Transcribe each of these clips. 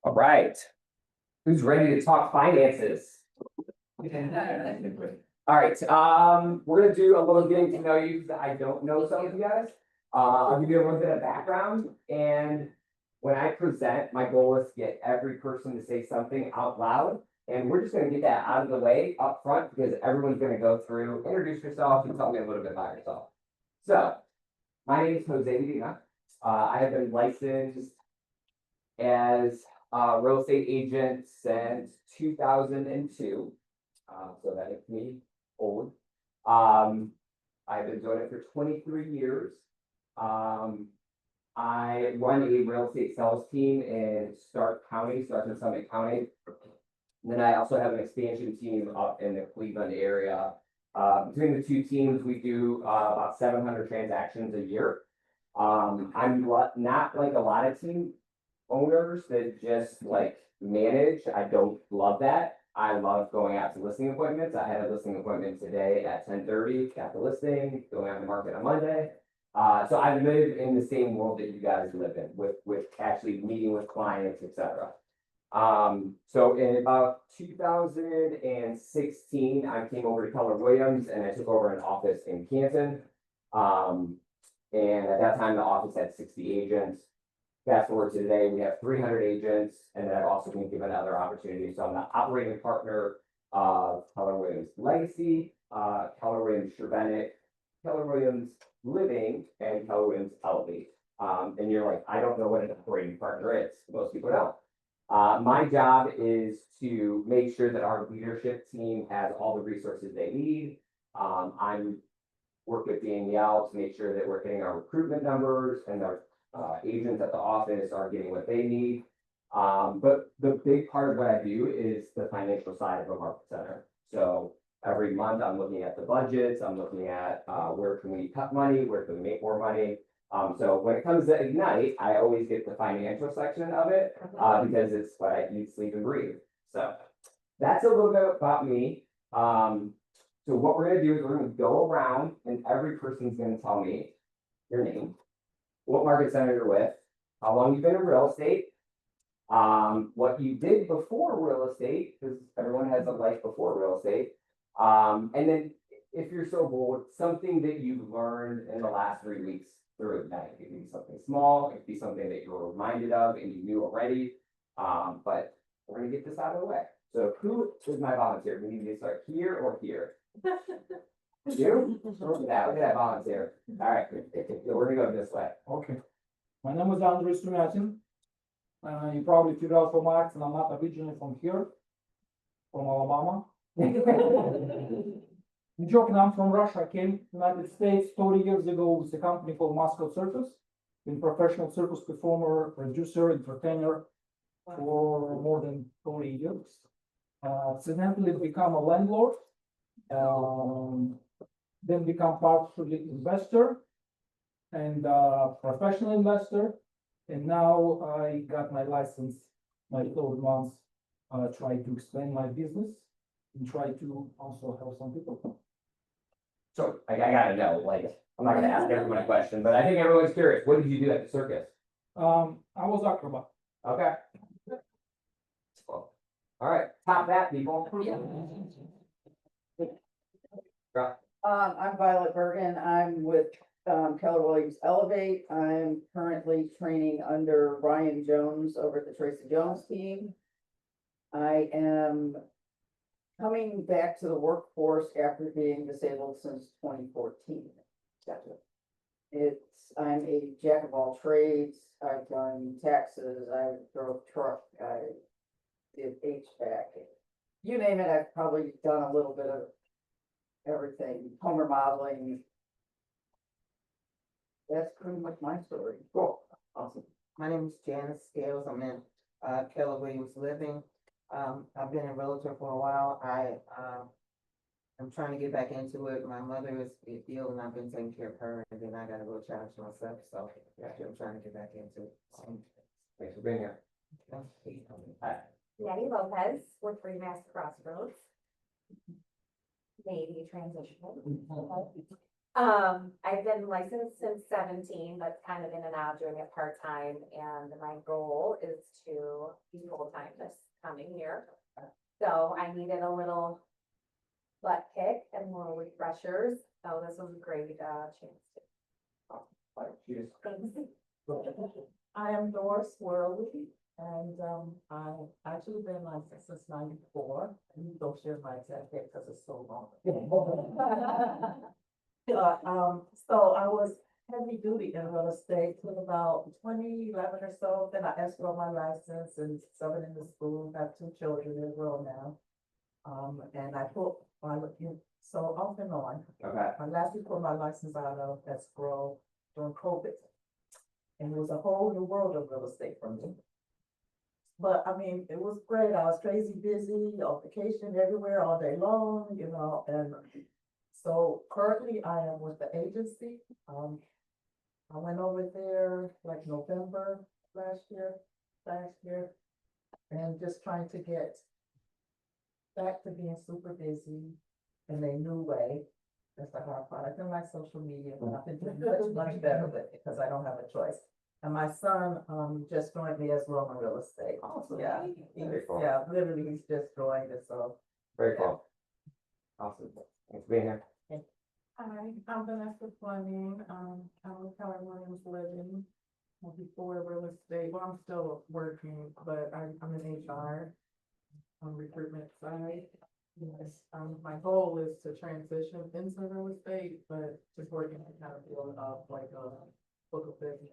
All right. Who's ready to talk finances? All right, we're gonna do a little getting to know you, because I don't know some of you guys. I'll give you a little bit of background, and when I present, my goal is to get every person to say something out loud. And we're just gonna get that out of the way up front, because everyone's gonna go through, introduce yourself and tell me a little bit about yourself. So, my name is Jose Medina. I have been licensed as a real estate agent since 2002. So that makes me old. I've been doing it for 23 years. I run a real estate sales team in Stark and Summit County. And then I also have an expansion team up in the Cleveland area. Between the two teams, we do about 700 transactions a year. I'm not like a lot of team owners that just like manage. I don't love that. I love going out to listing appointments. I had a listing appointment today at 10:30, got the listing, going on the market on Monday. So I live in the same world that you guys live in, with actually meeting with clients, etc. So in about 2016, I came over to Keller Williams and I took over an office in Canton. And at that time, the office had 60 agents. Fast forward to today, we have 300 agents, and then I've also been given other opportunities. So I'm the operating partner of Keller Williams Legacy, Keller Williams Shervenick, Keller Williams Living, and Keller Williams Elevate. And you're like, I don't know what an operating partner is. Most people don't. My job is to make sure that our leadership team has all the resources they need. I'm work with Danielle to make sure that we're hitting our recruitment numbers, and our agents at the office are getting what they need. But the big part of what I do is the financial side of a market center. So every month I'm looking at the budgets, I'm looking at where can we cut money, where can we make more money. So when it comes to Ignite, I always get the financial section of it because it's what I eat, sleep, and breathe. So that's a little bit about me. So what we're gonna do is we're gonna go around and every person's gonna tell me your name, what market center you're with, how long you've been in real estate, what you did before real estate, because everyone has a life before real estate. And then if you're so bold, something that you've learned in the last 3 weeks through Ignite. It could be something small, it could be something that you were reminded of and you knew already. But we're gonna get this out of the way. So who is my volunteer? We need to start here or here. You? Look at that volunteer. All right, we're gonna go this way. Okay. My name is Andrei Strumyatin. You probably figured out from my accent, I'm not originally from here, from Alabama. I'm joking, I'm from Russia. I came to the United States 30 years ago with a company called Moscow Circus. Been professional circus performer, producer, entertainer for more than 30 years. Accidentally become a landlord. Then become partially investor and professional investor. And now I got my license, my third month, try to expand my business and try to also help some people. So I gotta know, like, I'm not gonna ask everyone a question, but I think everyone's curious. What did you do at the circus? I was acrobat. Okay. Cool. All right, top that, people. I'm Violet Bergen. I'm with Keller Williams Elevate. I'm currently training under Ryan Jones over at the Tracy Jones team. I am coming back to the workforce after being disabled since 2014. I'm a jack of all trades. I've done taxes, I drove truck, I did HVAC. You name it, I've probably done a little bit of everything, home remodeling. That's pretty much my story. Cool, awesome. My name is Janice Scales. I'm in Keller Williams Living. I've been a realtor for a while. I'm trying to get back into it. My mother is ill and I've been taking care of her, and then I got a little challenge myself. So I'm trying to get back into it. Thanks for being here. Hi. Nettie Lopez with Free Mass Crossroads. Maybe transitional. I've been licensed since 17, but kind of in and out doing it part-time, and my goal is to be full-time this coming year. So I needed a little butt kick and more refreshers, so this was a great, chance Like, you just- to. I am Doris Worley, and I've actually been licensed since '94. And don't share my exact date because it's so long. So I was heavy duty in real estate till about 2011 or so. Then I escrowed my license and serving in the school. Have 2 children, they're grown now. And I put so off and on. Okay, I lastly put my license out of escrow during COVID. And it was a whole new world of real estate for me. But I mean, it was great. I was crazy busy, on vacation everywhere all day long, you know, and so currently I am with the agency. I went over there like November last year, and just trying to get back to being super busy in a new way. That's the hard part. I don't like social media, but I've been doing much better with it because I don't have a choice. And my son, just joined me as well in real estate. Awesome. Yeah, Very cool. yeah, literally, he's just joined us, so. very cool. Awesome. Thanks for being here. Hi, I'm Vanessa Fleming. I'm with Keller Williams Living. Before real estate, well, I'm still working, but I'm in HR, on recruitment side. Yes, my goal is to transition into real estate, but just working to kind of build up like a book of business.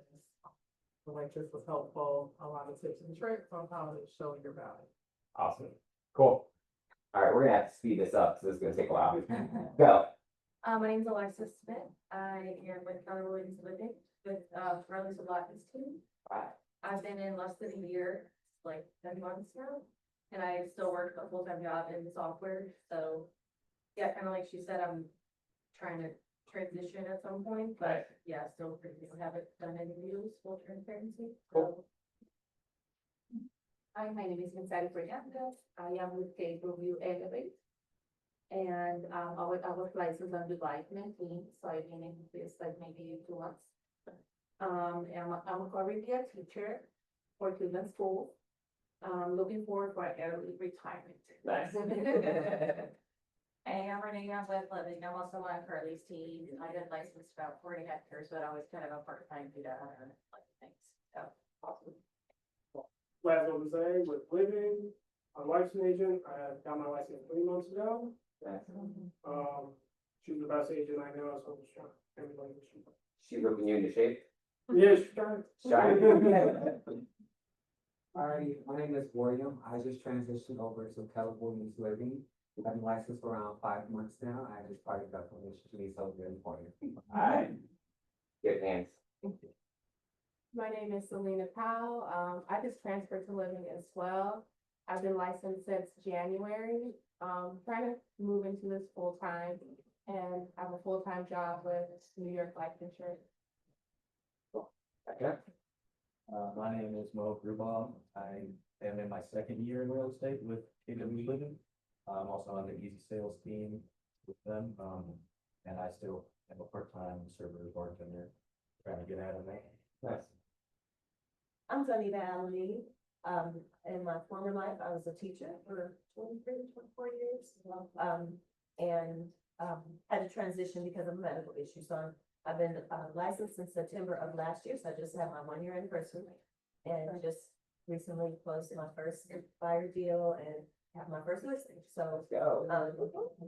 So like this was helpful, a lot of tips and tricks on how to show your value. Awesome. Cool. All right, we're gonna have to speed this up, so this is gonna take a while. Go. My name's Alexis Smith. I am with Keller Williams Living with, Brothers of Latin's team. I've been in less than a year, like 10 months now, and I still work a full-time job in software, so. Yeah, kind of like she said, I'm trying to transition at some point, Right. but yeah, still pretty, haven't done any reviews, full transparency. Cool. Hi, my name is Gonzalo Fernandez. I am with Case Review Elevate. And I was licensed on July 19, so I've been in this like maybe 2 months. And I'm currently a teacher for Cleveland School. Looking forward for early retirement. Nice. Hey, I'm Renee, I'm with Living. I'm also on Curly's team. I've been licensed about 4.5 years, but I was kind of a part-time due to other like things. So awesome. Laszlo Jose with Living, I'm a licensing agent. I got my license 3 months ago. She's the best agent I know, so I'm just trying everybody. She's whipping you into shape. Yeah, she's trying. Hi, my name is William. I just transitioned over to Keller Williams Living. I've been licensed for around 5 months now. I just started that permission to be so very important. All right. Good hands. My name is Selena Powell. I just transferred to Living as well. I've been licensed since January. Trying to move into this full time and have a full-time job with New York Life Insurance. Okay. My name is Mo Grubal. I am in my 2nd year in real estate with KW Living. I'm also on the Easy Sales team with them. And I still am a part-time server bartender, trying to get out of that. Nice. I'm Zanita Ali. In my former life, I was a teacher for 23, 24 years. Had to transition because of medical issues. So I've been licensed since September of last year, so I just had my 1-year anniversary. And just recently closed my first buyer deal and have my first listing. So Let's go.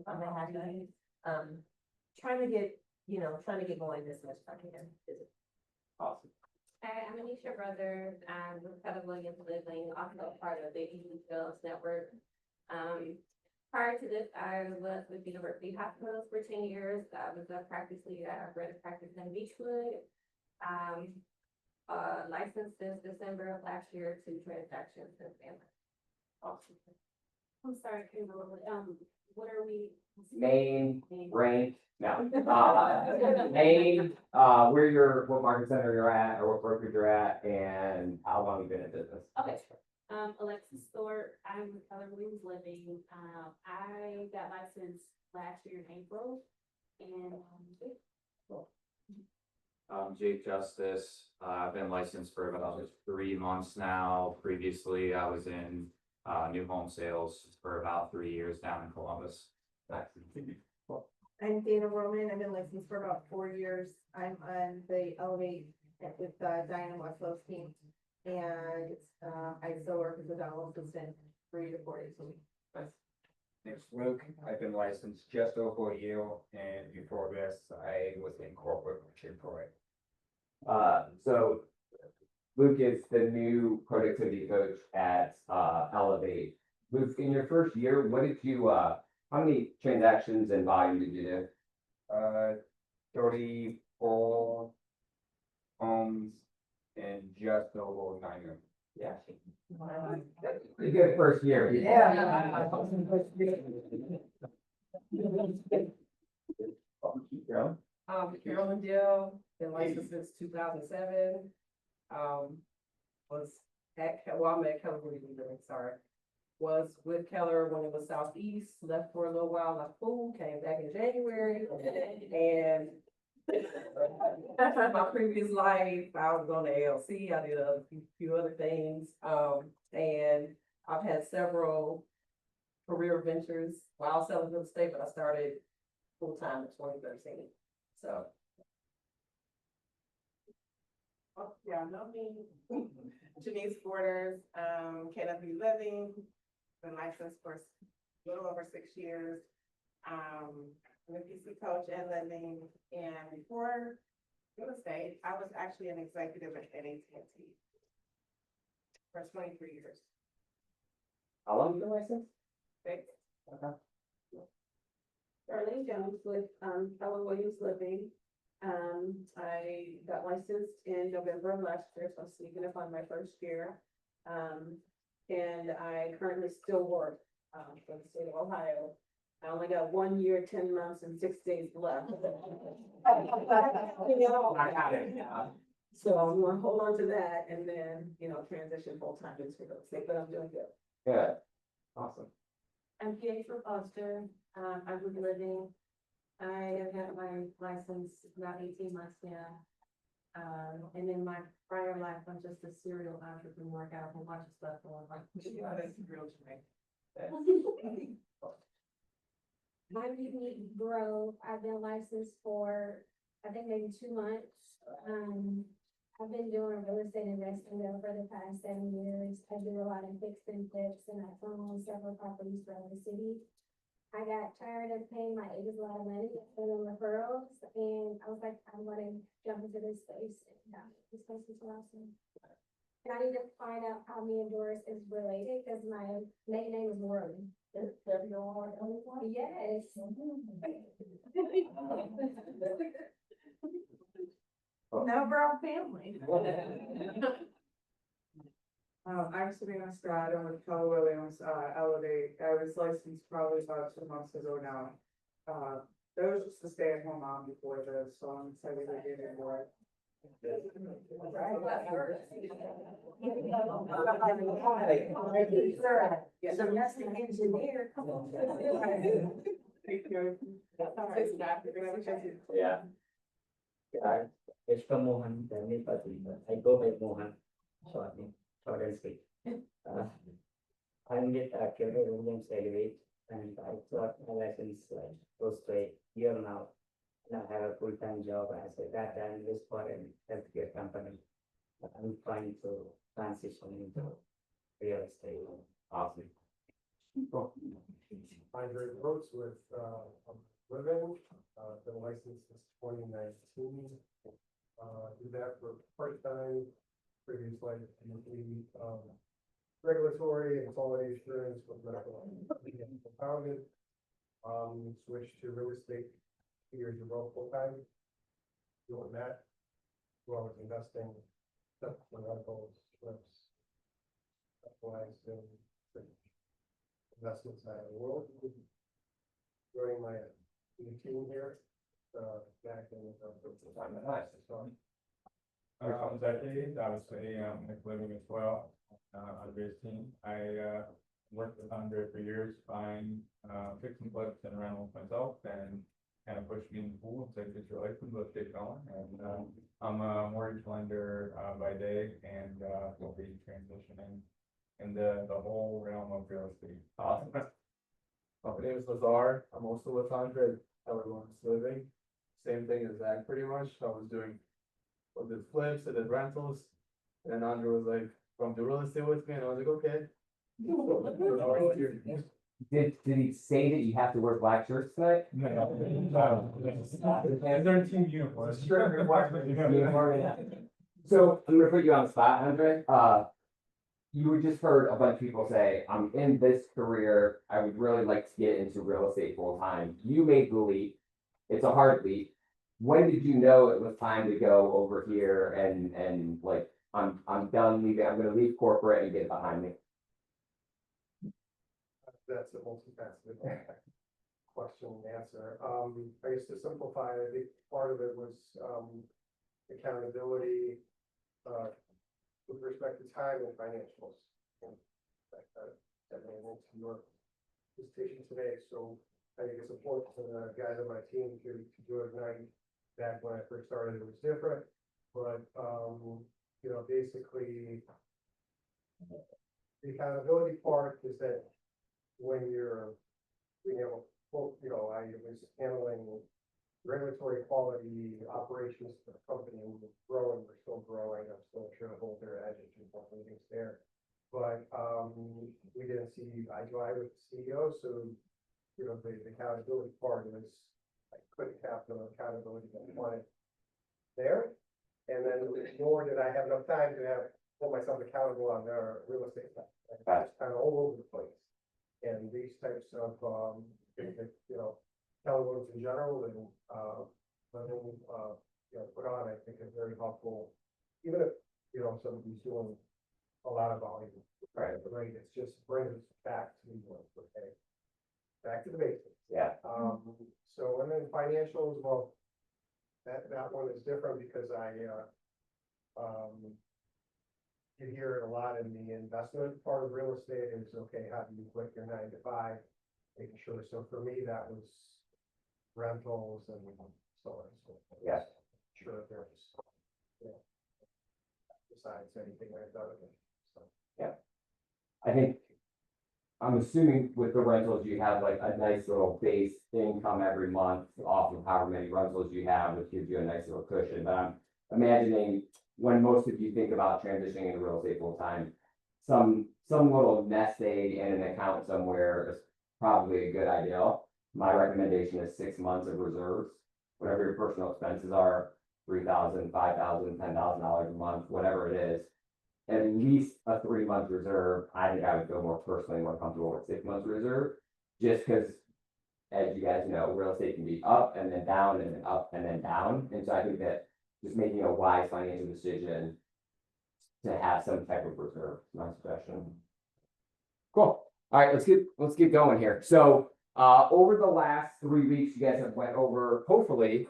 I'm happy. Trying to get going as much as I can. Awesome. Hi, I'm Anisha Brothers. I'm with Keller Williams Living, also part of the Easy Sales Network. Prior to this, I was with University Hospitals for 10 years. I was a practice lead at a practice in Beechwood. Licensed since December of last year, 2 transactions since then. Awesome. I'm sorry, Kimberly, what are we? Name, rank, no. Name, what market center you're at, or what brokerage you're at, and how long you've been in business. Okay. Alexis Thorpe, I'm with Keller Williams Living. I got licensed last year in April. And Jake Justice, I've been licensed for about 3 months now. Previously, I was in, new home sales for about 3 years down in Columbus. I'm Dana Roman. I've been licensed for about 4 years. I'm on the Elevate with Diana Westlow's team. And I still work as a dental assistant 3 to 4 days a week. It's Luke. I've been licensed just over a year, and before this, I was in corporate Chick-fil-A. So Luke is the new productivity coach at Elevate. Luke, in your first year, what did you how many transactions and volume did you do? 34 homes and just over 9 years. Yeah. Pretty good first year. Carolyn Dill, been licensed since 2007. Was I'm at Keller Williams Living, sorry. Was with Keller when it was Southeast, left for a little while, like, boom, came back in January. And my previous life, I was on the ALC, I did a few other things. And I've had several career ventures while selling real estate, but I started full-time in 2013, so. Yeah, no, me. Janice Borders, KW Living, been licensed for a little over 6 years. I'm a PC coach and lending, and before real estate, I was actually an executive at AT&T for 23 years. How long have you been licensed? 6. Okay. Darlene Jones with Keller Williams Living. I got licensed in November of last year, so I'm sneaking up on my first year. And I currently still work for the state of Ohio. I only got 1 year, 10 months, and 6 days left. I got it. So I'm gonna hold on to that and then, transition full-time into real estate, but I'm doing good. Good. Awesome. I'm Pietro Foster, I'm with Living. I have had my license about 18 months now. And in my prior life, I'm just a serial entrepreneur, got a whole bunch of stuff going on. I'm Unique Grove. I've been licensed for, I think maybe 2 months. I've been doing real estate investing though for the past 7 years. I do a lot of fixed and flips and I own several properties throughout the city. I got tired of paying my agents a lot of money for the referrals, and I was like, I want to jump into this space. And this space is awesome. And I need to find out how me and Doris is related because my maiden name is Warren. Yes. Now we're all family. I'm Sabrina Scott, I'm with Keller Williams, Elevate. I was licensed probably about 2 months ago now. That was just a stay-at-home mom before this, so I'm excited to get into it. Domestic engineer. Yeah. It's from Mohan, I go by Mohan, short and sweet. I'm with Keller Williams Elevate, and I got my license close to a year now. And I have a full-time job as a data analyst for a healthcare company. I'm trying to transition into real estate. Awesome. I'm Greg Brooks with Living, been licensed since 2019. Do that for part-time, previous life, regulatory and quality assurance with medical and compounded. Switched to real estate 2 years ago full-time. Doing that, as well as investing, stuff for medical slips, specialized in investment side of the world. Joining my new team here, back in the time that I started. Decade, obviously, living as well, under his team. I worked with Andre for years, buying, fixing flips and rentals myself, and kind of pushed me in the pool and said, get your license, let's get going. And, I'm a mortgage lender, by day and, will be transitioning in the whole realm of real estate. Awesome. My name is Lazar. I'm also with Andre, Keller Williams Living. Same thing as Zach pretty much. I was doing, did flips, I did rentals. And then Andre was like, come do real estate with me, and I was like, okay. Did he say that you have to wear black shirts tonight? They're team uniforms. So I'm gonna put you on the spot, Andre. You just heard a bunch of people say, I'm in this career, I would really like to get into real estate full time. You made the leap. It's a hard leap. When did you know it was time to go over here and like, I'm done leaving, I'm gonna leave corporate and get behind me? That's a multifaceted question and answer. I guess to simplify, I think part of it was, accountability, with respect to time and financials. And that may link to your presentation today, so I think it's important to the guys on my team to do it at night. Back when I first started, it was different, but, you know, basically, the accountability part is that when you're being able, you know, I was handling regulatory quality operations for the company, and we're growing, we're still growing, I'm still a shareholder, I just do more meetings there. But, we didn't see eye to eye with the CEO, so, you know, the accountability part was, I couldn't have the accountability that I wanted there. And then nor did I have enough time to hold myself accountable on the real estate side. It's kind of all over the place. And these types of, things that, you know, teleworks in general and, you know, put on, I think is very helpful. Even if, you know, somebody's doing a lot of volume, right, it's just brings us back to, okay, back to the basics. Yeah. So, and then financials, well, that one is different because you hear it a lot in the investment part of real estate is, okay, how do you quit your 9 to 5? Making sure, so for me, that was rentals and so on and so forth. Yeah. Sure, if there's, you know, besides anything I've done. So. Yeah. I think, I'm assuming with the rentals, you have like a nice little base income every month off of however many rentals you have, which gives you a nice little cushion, but I'm imagining when most of you think about transitioning into real estate full time, some little nest egg and an account somewhere is probably a good idea. My recommendation is 6 months of reserves, whatever your personal expenses are, $3,000, $5,000, $10,000 a month, whatever it is. At least a 3-month reserve. I think I would feel more personally more comfortable with 6 months reserve, just because, as you guys know, real estate can be up and then down and then up and then down. And so I think that just making a wise financial decision to have some type of reserve, my suggestion. Cool. All right, let's get going here. So over the last 3 weeks, you guys have went over hopefully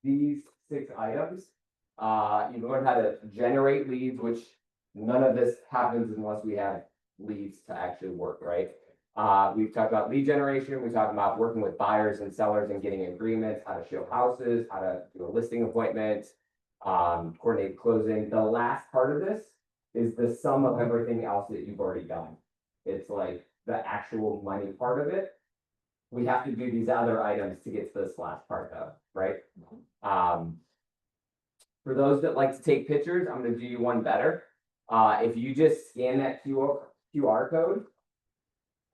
these 6 items. You learned how to generate leads, which none of this happens unless we have leads to actually work, right? We've talked about lead generation. We talked about working with buyers and sellers and getting agreements, how to show houses, how to do a listing appointment, coordinate closing. The last part of this is the sum of everything else that you've already done. It's like the actual money part of it. We have to do these other items to get to this last part though, right? For those that like to take pictures, I'm gonna do you one better. If you just scan that QR code,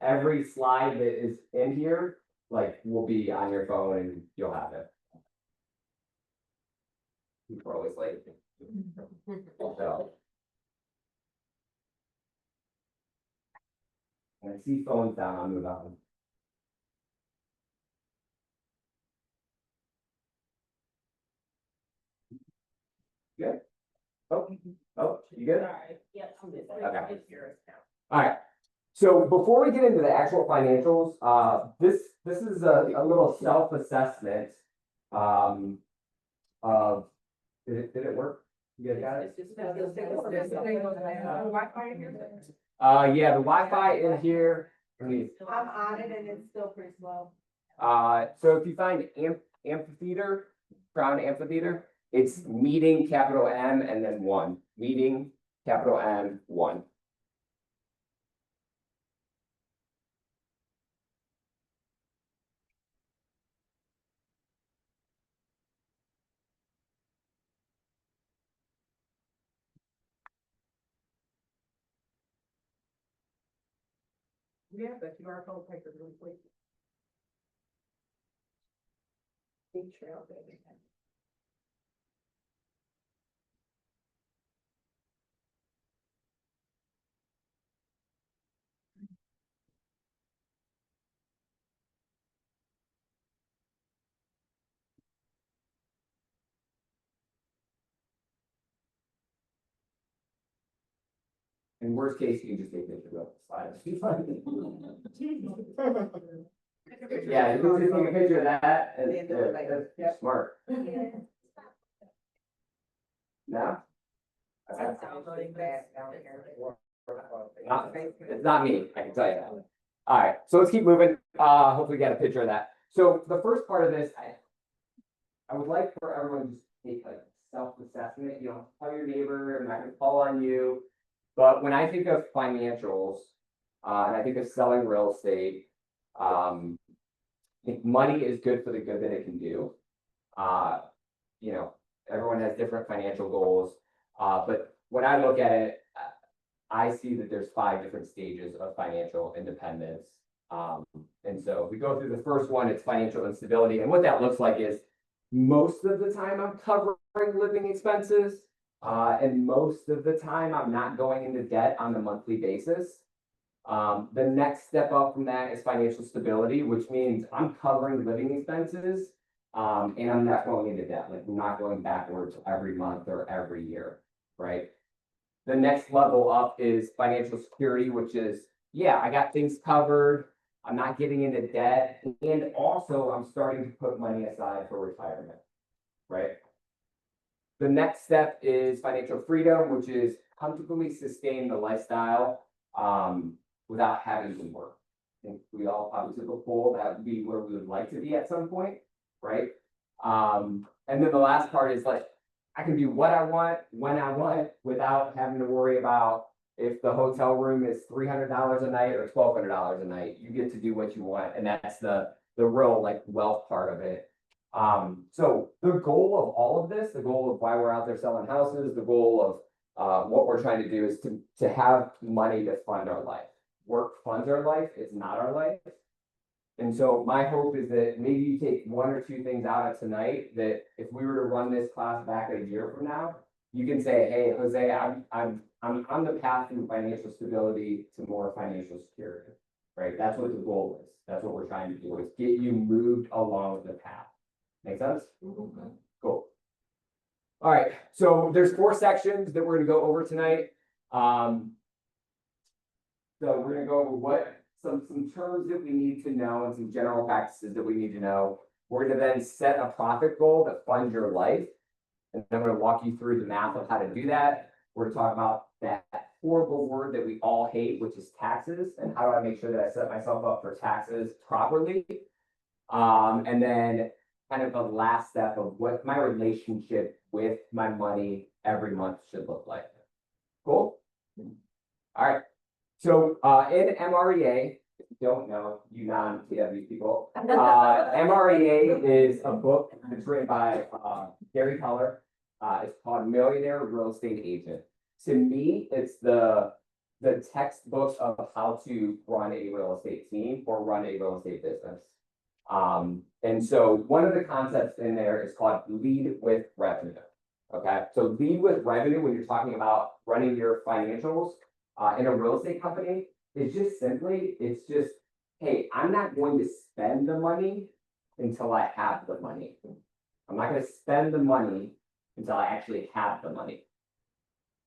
every slide that is in here, like, will be on your phone and you'll have it. People are always late. So. When I see phones down, I'll move on. Good. Oh, you good? Yes. Okay. All right. So before we get into the actual financials, this is a little self-assessment. Of did it work? You guys got it? Yeah, the Wi-Fi in here. I'm on it and it's still pretty slow. So if you find amphitheater, Crown Amphitheater. It's meeting capital M and then one, meeting capital M one. Yeah, but QR code takers really quick. Big trail, baby. In worst case, you can just take pictures of the slides. Yeah, you can just take a picture of that and And do it later. that's smart. Yeah. No? Okay. Sounding bad down here. It's not me, I can tell you that. All right, so let's keep moving. Hopefully get a picture of that. So the first part of this, I would like for everyone to just take a self-assessment, you know, tell your neighbor, I'm not gonna call on you. But when I think of financials, and I think of selling real estate, I think money is good for the good that it can do. You know, everyone has different financial goals, but when I look at it, I see that there's 5 different stages of financial independence. And so if we go through the first one, it's financial instability. And what that looks like is most of the time I'm covering living expenses. And most of the time I'm not going into debt on a monthly basis. The next step up from that is financial stability, which means I'm covering living expenses. And I'm not going into debt, like I'm not going backwards every month or every year, right? The next level up is financial security, which is, yeah, I got things covered. I'm not getting into debt. And also I'm starting to put money aside for retirement, right? The next step is financial freedom, which is comfortably sustain the lifestyle without having to work. I think we all probably took a poll, that would be where we would like to be at some point, right? And then the last part is like, I can do what I want, when I want, without having to worry about if the hotel room is $300 a night or $1,200 a night. You get to do what you want, and that's the real like wealth part of it. So the goal of all of this, the goal of why we're out there selling houses, the goal of what we're trying to do is to have money to fund our life. Work funds our life, it's not our life. And so my hope is that maybe you take 1 or 2 things out of tonight that if we were to run this class back a year from now, you can say, hey, Jose, I'm on the path through financial stability to more financial security, right? That's what the goal is. That's what we're trying to do, is get you moved along the path. Make sense? Cool. All right, so there's 4 sections that we're gonna go over tonight. So we're gonna go over some terms that we need to know and some general practices that we need to know. We're gonna then set a profit goal that funds your life. And then I'm gonna walk you through the math of how to do that. We're gonna talk about that horrible word that we all hate, which is taxes, and how do I make sure that I set myself up for taxes properly. And then kind of the last step of what my relationship with my money every month should look like. Cool? All right. So in MREA, if you don't know, you non-TW people, MREA is a book that's written by Gary Keller. It's called Millionaire Real Estate Agent. To me, it's the textbook of how to run a real estate team or run a real estate business. And so one of the concepts in there is called lead with revenue. Okay, so lead with revenue when you're talking about running your financials in a real estate company is just simply, it's just, hey, I'm not going to spend the money until I have the money. I'm not going to spend the money until I actually have the money.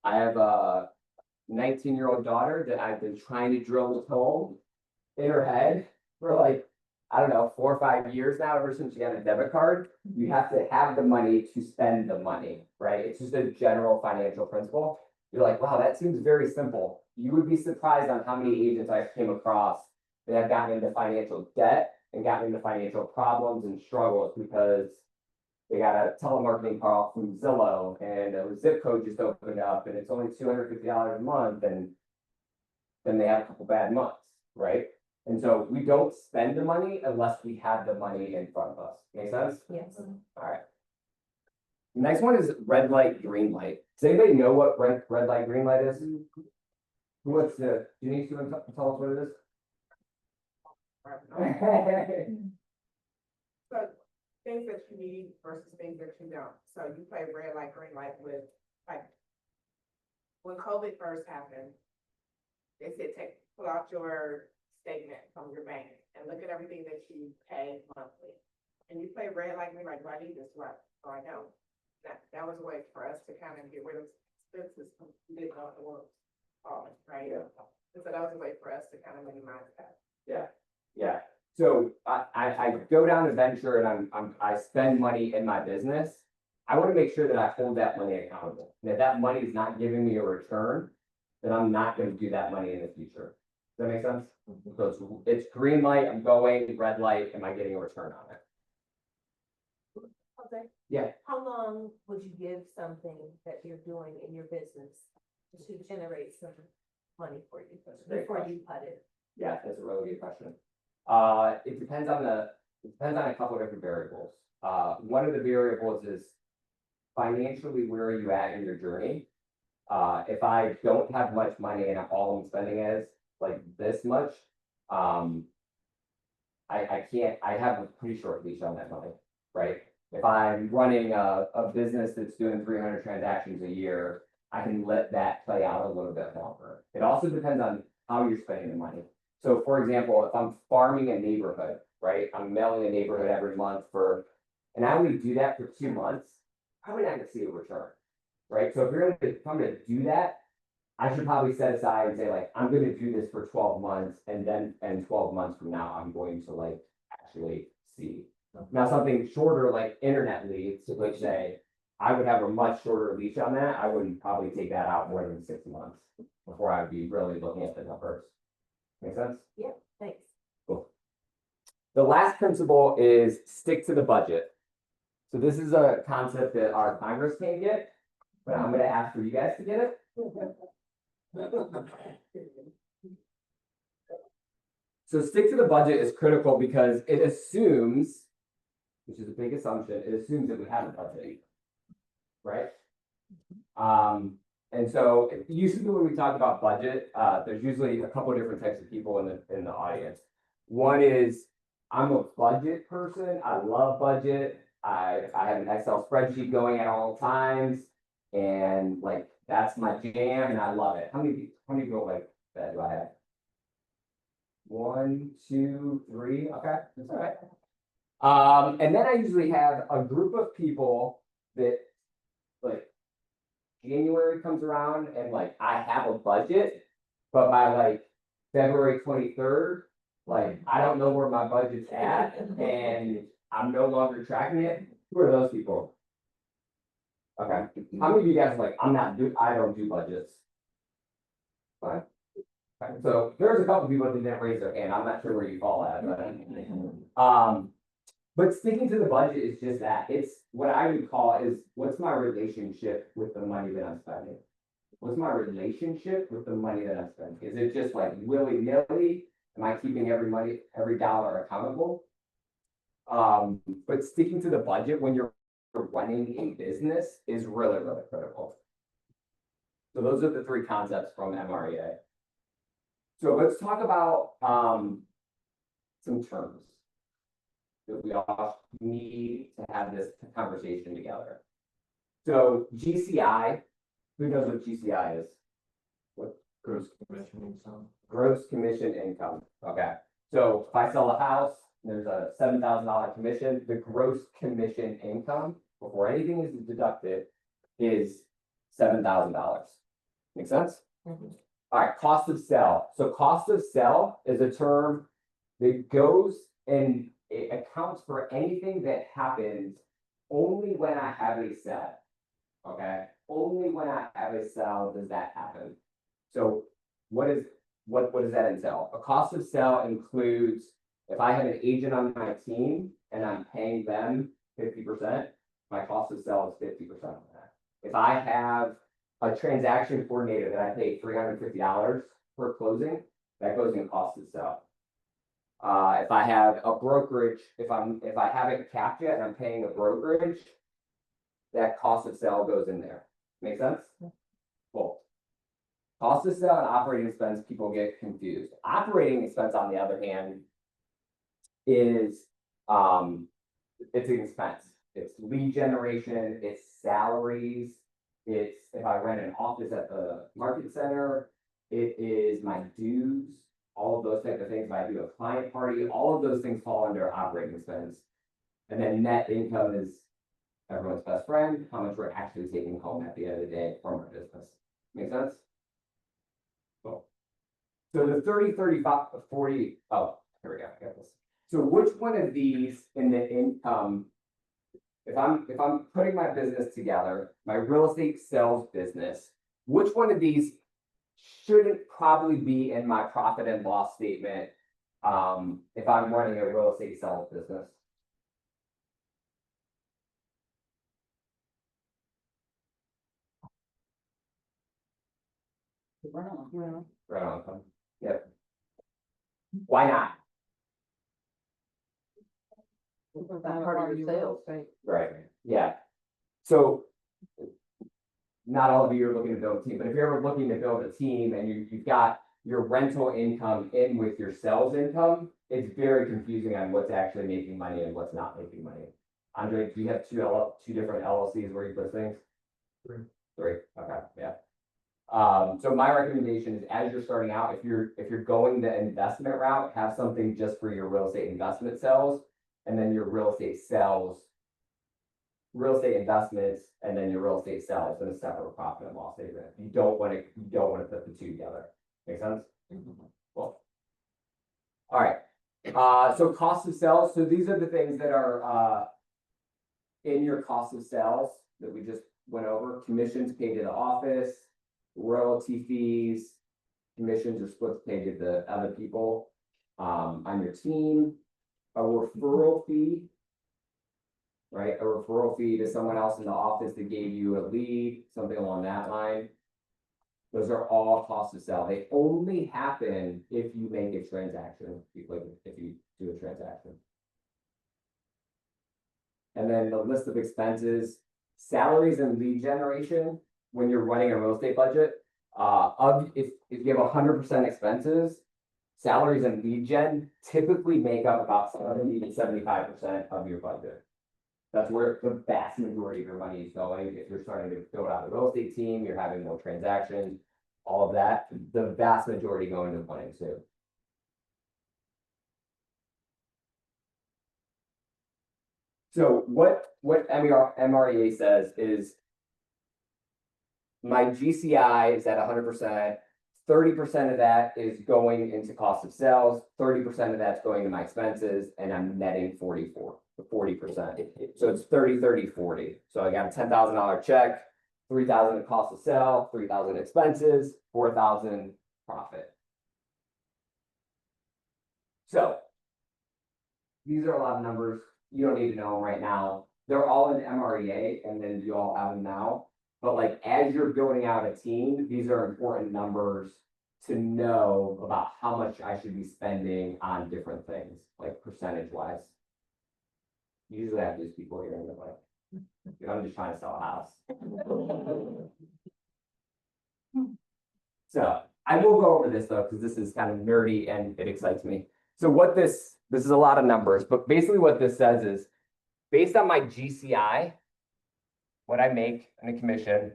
I have a 19-year-old daughter that I've been trying to drill this hole in her head for like, I don't know, 4 or 5 years now, ever since she got a debit card. You have to have the money to spend the money, right? It's just a general financial principle. You're like, wow, that seems very simple. You would be surprised on how many agents I've came across that have gotten into financial debt and got into financial problems and struggles because they got a telemarketing call from Zillow and a zip code just opened up and it's only $250 a month and then they have a couple bad months, right? And so we don't spend the money unless we have the money in front of us. Make sense? Yes. All right. Next one is red light, green light. Does anybody know what red light, green light is? Who wants to, Denise, you want to tell us what it is? So things that you need versus things that you don't. So you play red light, green light with, like, when COVID first happened, they said, pull out your statement from your bank and look at everything that you pay monthly. And you play red light, green light, do I need this? Right? So I don't. That was a way for us to kind of get rid of expenses. We didn't know it was, right? Yeah. And so that was a way for us to kind of minimize that. Yeah, yeah. So I go down a venture and I spend money in my business. I want to make sure that I hold that money accountable. And if that money is not giving me a return, then I'm not going to do that money in the future. Does that make sense? So it's green light, I'm going, red light, am I getting a return on it? Okay. Yeah. How long would you give something that you're doing in your business to generate some money for you Great before question. you cut it? Yeah, that's a really good question. It depends on a couple of different variables. One of the variables is financially, where are you at in your journey? If I don't have much money and all I'm spending is like this much, I have a pretty short leash on that money, right? If I'm running a business that's doing 300 transactions a year, I can let that play out a little bit longer. It also depends on how you're spending the money. So for example, if I'm farming a neighborhood, right? I'm mailing a neighborhood every month and I only do that for 2 months, probably not gonna see a return, right? So if I'm gonna do that, I should probably set aside and say like, I'm gonna do this for 12 months and 12 months from now, I'm going to like actually see. Now, something shorter like internet leads, let's say, I would have a much shorter leash on that. I wouldn't probably take that out more than 6 months before I'd be really looking at the numbers. Make sense? Yeah, thanks. Cool. The last principle is stick to the budget. So this is a concept that our Congress can't get, but I'm gonna ask for you guys to get it. So stick to the budget is critical because it assumes, which is a big assumption, it assumes that we have a budget, right? And so usually when we talk about budget, there's usually a couple of different types of people in the audience. One is, I'm a budget person. I love budget. I have an Excel spreadsheet going at all times, and like that's my jam, and I love it. How many people like that do I have? 1, 2, 3. Okay, that's all right. And then I usually have a group of people that like January comes around and like I have a budget, but by like February 23rd, like I don't know where my budget's at and I'm no longer tracking it. Who are those people? Okay. How many of you guys are like, I don't do budgets? Fine. Okay. So there's a couple people that didn't raise their hand. I'm not sure where you fall at, but sticking to the budget is just that. It's what I would call is what's my relationship with the money that I'm spending? What's my relationship with the money that I'm spending? Is it just like willy-nilly? Am I keeping every dollar accountable? But sticking to the budget when you're running a business is really, really critical. So those are the 3 concepts from MREA. So let's talk about some terms that we all need to have this conversation together. So GCI, who knows what GCI is? What? Gross commission income. Gross commission income. Okay. So if I sell a house, there's a $7,000 commission. The gross commission income before anything is deducted is $7,000. Make sense? Mm-hmm. All right, cost of sell. So cost of sell is a term that goes and it accounts for anything that happens only when I have a sell. Okay, only when I have a sell does that happen. So what does that entail? A cost of sell includes If I have an agent on my team and I'm paying them 50%, my cost of sale is 50% of that. If I have a transaction coordinator that I pay $350 per closing, that goes in cost of sale. If I have a brokerage, if I haven't capped yet and I'm paying a brokerage, that cost of sale goes in there. Make sense? Cool. Cost of sale and operating expense, people get confused. Operating expense, on the other hand, is, it's an expense. It's lead generation, it's salaries, it's if I rent an office at the market center, it is my dues, all of those type of things. If I do a client party, all of those things fall under operating expense. And then net income is everyone's best friend, how much we're actually taking home at the end of the day from our business. Make sense? Cool. So the 30, 35, 40, oh, here we go, I got this. So which one of these in the income, if I'm putting my business together, my real estate sales business, which one of these shouldn't probably be in my profit and loss statement if I'm running a real estate sales business? Well, Right on income. Yep. Why not? That's part of your sales. Right, yeah. So not all of you are looking to build a team, but if you're ever looking to build a team and you've got your rental income in with your sales income, it's very confusing on what's actually making money and what's not making money. Andre, do you have two different LLCs where you put things? Three, okay, yeah. So my recommendation is as you're starting out, if you're going the investment route, have something just for your real estate investment sales, and then your real estate sales, real estate investments, and then your real estate sales in a separate profit and loss statement. You don't want to put the two together. Make sense? Cool. All right. So cost of sales. So these are the things that are in your cost of sales that we just went over. Commissions paid to the office, royalty fees, commissions or splits paid to the other people on your team, a referral fee, right? A referral fee to someone else in the office that gave you a lead, something along that line. Those are all costs of sale. They only happen if you make a transaction, if you do a transaction. And then the list of expenses, salaries and lead generation, when you're running a real estate budget, if you have 100% expenses, salaries and lead gen typically make up about 70 to 75% of your budget. That's where the vast majority of your money is going. If you're starting to build out a real estate team, you're having more transactions, all of that, the vast majority going to one and two. So what MREA says is my GCI is at 100%, 30% of that is going into cost of sales, 30% of that's going to my expenses, and I'm netting 40%. So it's 30, 30, 40. So I got a $10,000 check, 3,000 in cost of sale, 3,000 expenses, 4,000 profit. So these are a lot of numbers. You don't need to know them right now. They're all in MREA, and then you all have them now. But like as you're building out a team, these are important numbers to know about how much I should be spending on different things, like percentage wise. Usually I have these people here and they're like, I'm just trying to sell a house. So I will go over this though, because this is kind of nerdy and it excites me. So what this is a lot of numbers, but basically what this says is based on my GCI, what I make in a commission.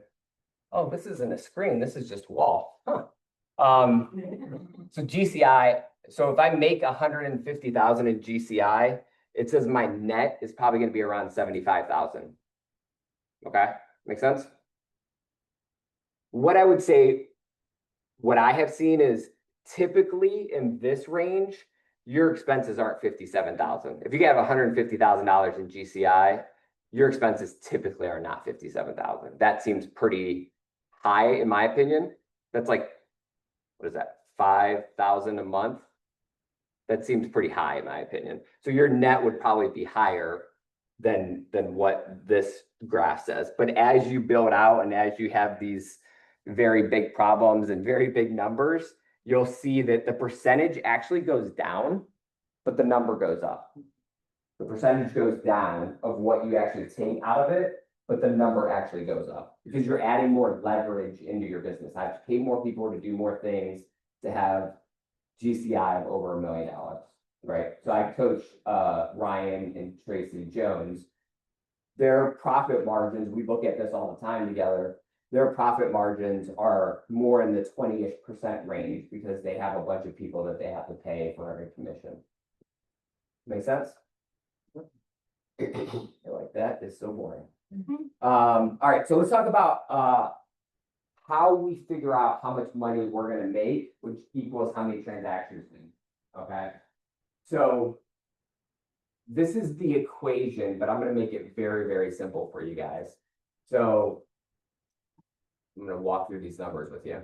Oh, this isn't a screen. This is just wall. Huh. So GCI. So if I make 150,000 in GCI, it says my net is probably going to be around 75,000. Okay, make sense? What I would say, what I have seen is typically in this range, your expenses aren't 57,000. If you have $150,000 in GCI, your expenses typically are not 57,000. That seems pretty high in my opinion. That's like, what is that? 5,000 a month. That seems pretty high in my opinion. So your net would probably be higher than what this graph says. But as you build out and as you have these very big problems and very big numbers, you'll see that the percentage actually goes down, but the number goes up. The percentage goes down of what you actually take out of it, but the number actually goes up because you're adding more leverage into your business. I have to pay more people to do more things to have GCI of over $1 million, right? So I coach Ryan and Tracy Jones. Their profit margins, we look at this all the time together. Their profit margins are more in the 20-ish% range because they have a bunch of people that they have to pay for every commission. Make sense? Like that is so boring. All right, so let's talk about how we figure out how much money we're gonna make, which equals how many transactions we need, okay? So this is the equation, but I'm gonna make it very, very simple for you guys. So I'm gonna walk through these numbers with you.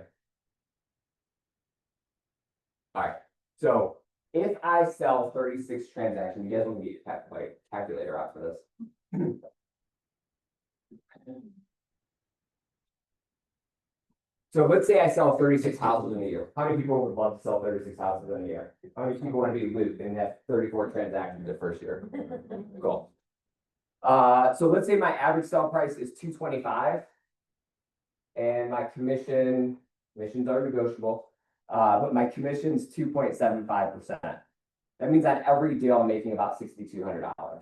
All right, so if I sell 36 transactions, you guys want to get a calculator out for this. So let's say I sell 36 houses in a year. How many people would love to sell 36 houses in a year? How many people want to be Luke and have 34 transactions the first year? Cool. So let's say my average sell price is $225 and my commissions are negotiable, but my commission's 2.75%. That means on every deal, I'm making about $6,200.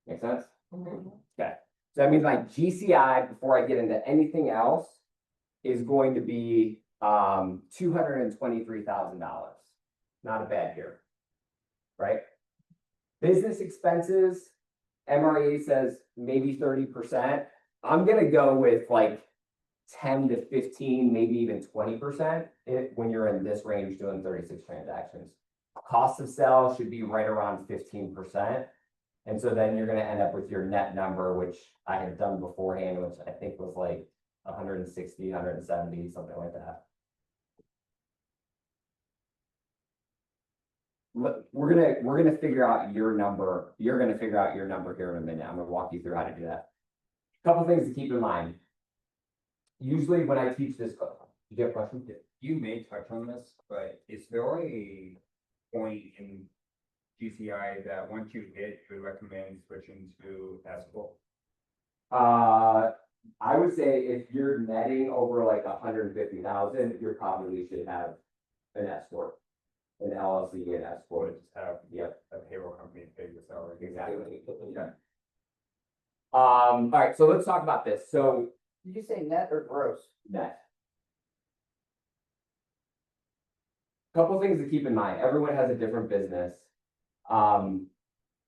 Make sense? Okay. So that means my GCI before I get into anything else is going to be $223,000. Not a bad year, right? Business expenses, MRE says maybe 30%. I'm gonna go with like 10 to 15, maybe even 20% when you're in this range doing 36 transactions. Cost of sale should be right around 15%. And so then you're gonna end up with your net number, which I had done beforehand, which I think was like 160, 170, something like that. We're gonna figure out your number. You're gonna figure out your number here in a minute. I'm gonna walk you through how to do that. Couple things to keep in mind. Usually when I teach this, did you have a question? You may touch on this, but is there a point in GCI that once you hit, you would recommend switching to S-corp? I would say if you're netting over like 150,000, you probably should have an S-corp, an LLC, and S-corp. Just have Yep. a payroll company pay your salary. Exactly. Yeah. All right, so let's talk about this. So Did you say net or gross? net. Couple things to keep in mind. Everyone has a different business.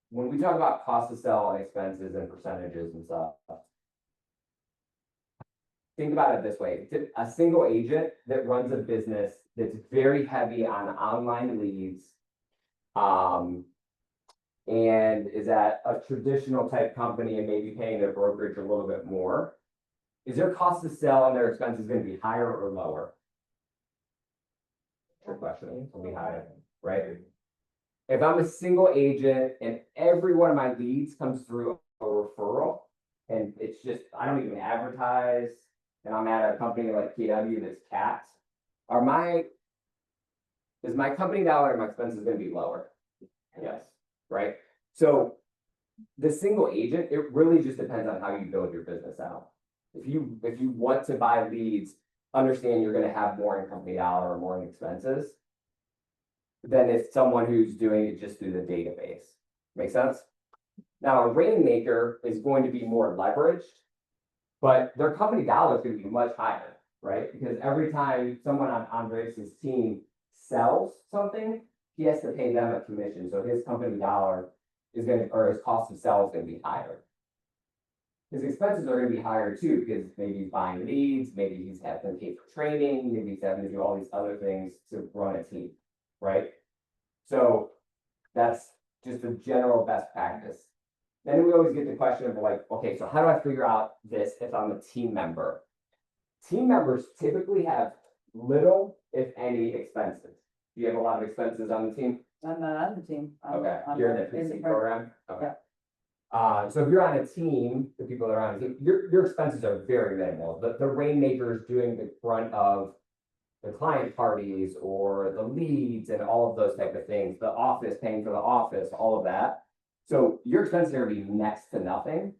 When we talk about cost of sell and expenses and percentages and stuff, think about it this way. A single agent that runs a business that's very heavy on online leads, and is at a traditional type company and maybe paying their brokerage a little bit more, is their cost to sell and their expenses going to be higher or lower? Good question. It'll be higher, right? If I'm a single agent and every one of my leads comes through a referral, and it's just, I don't even advertise, and I'm at a company like KW that's capped, is my company dollar and my expenses going to be lower? Yes, right? So the single agent, it really just depends on how you build your business out. If you want to buy leads, understand you're going to have more in company dollar or more in expenses than if someone who's doing it just through the database. Make sense? Now, a rainmaker is going to be more leveraged, but their company dollar is going to be much higher, right? Because every time someone on Andres' team sells something, he has to pay them a commission. So his company dollar is going to, or his cost of sell is going to be higher. His expenses are going to be higher too, because maybe he's buying leads, maybe he's having to pay for training, maybe he's having to do all these other things to run a team, right? So that's just a general best practice. Then we always get the question of like, okay, so how do I figure out this if I'm a team member? Team members typically have little, if any, expenses. Do you have a lot of expenses on the team? I'm not on the team. Okay, I'm you're in the in PC front- program? Okay. Yeah. So if you're on a team, the people that are on a team, your expenses are very minimal. The rainmaker is doing the brunt of the client parties or the leads and all of those type of things, the office, paying for the office, all of that. So your expenses are gonna be next to nothing,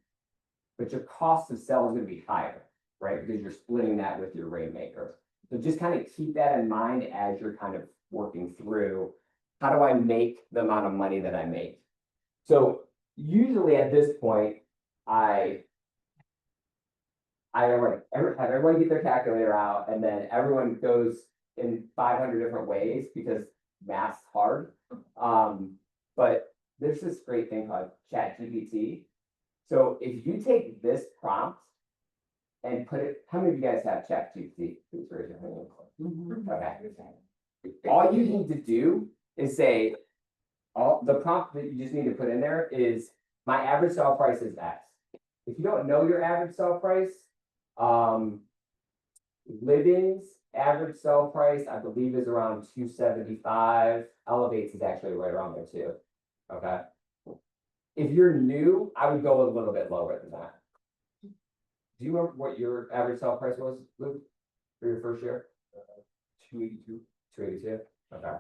but your cost of sale is gonna be higher, right? Because you're splitting that with your rainmaker. So just kind of keep that in mind as you're kind of working through, how do I make the amount of money that I make? So usually at this point, I like have everyone get their calculator out, and then everyone goes in 500 different ways because math's hard. But there's this great thing called ChatGPT. So if you take this prompt and put it, how many of you guys have ChatGPT? Please raise your hand. Mhm. Okay. All you need to do is say, all the prompt that you just need to put in there is, my average sale price is X. If you don't know your average sale price, Living's average sale price, I believe, is around 275. Elevates is actually right around there too. Okay. If you're new, I would go a little bit lower than that. Do you remember what your average sale price was, Luke, for your first year? 282. 282, okay.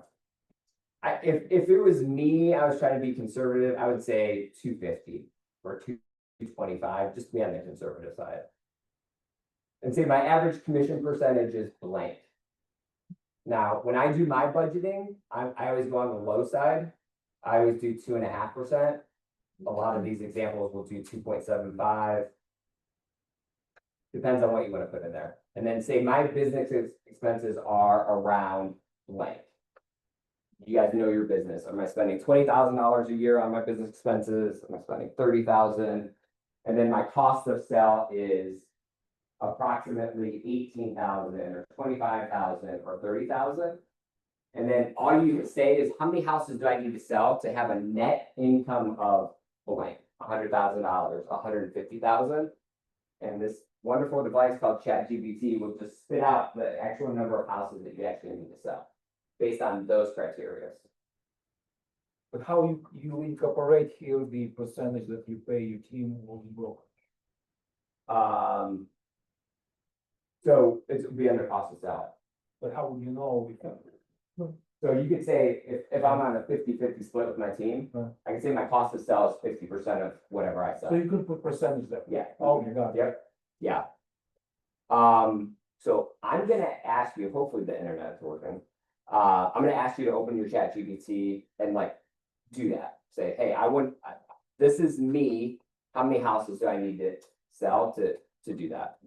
If it was me, I was trying to be conservative, I would say 250 or 225, just to be on the conservative side. And say my average commission percentage is blank. Now, when I do my budgeting, I always go on the low side. I always do 2.5%. A lot of these examples will do 2.75. Depends on what you want to put in there. And then say my business expenses are around blank. You guys know your business. Am I spending $20,000 a year on my business expenses? Am I spending 30,000? And then my cost of sale is approximately 18,000 or 25,000 or 30,000. And then all you say is, how many houses do I need to sell to have a net income of blank? $100,000, 150,000. And this wonderful device called ChatGPT will just spit out the actual number of houses that you actually need to sell based on those criteria. But how you incorporate here the percentage that you pay your team will be broken? So it would be under cost of sale. But how would you know? So you could say, if I'm on a 50-50 split with my team, I can say my cost of sale is 50% of whatever I sell. So you could put percentage there? Yeah. Oh, my God. Yep, yeah. So I'm gonna ask you, hopefully the internet's working. I'm gonna ask you to open your ChatGPT and like do that. Say, hey, this is me. How many houses do I need to sell to do that?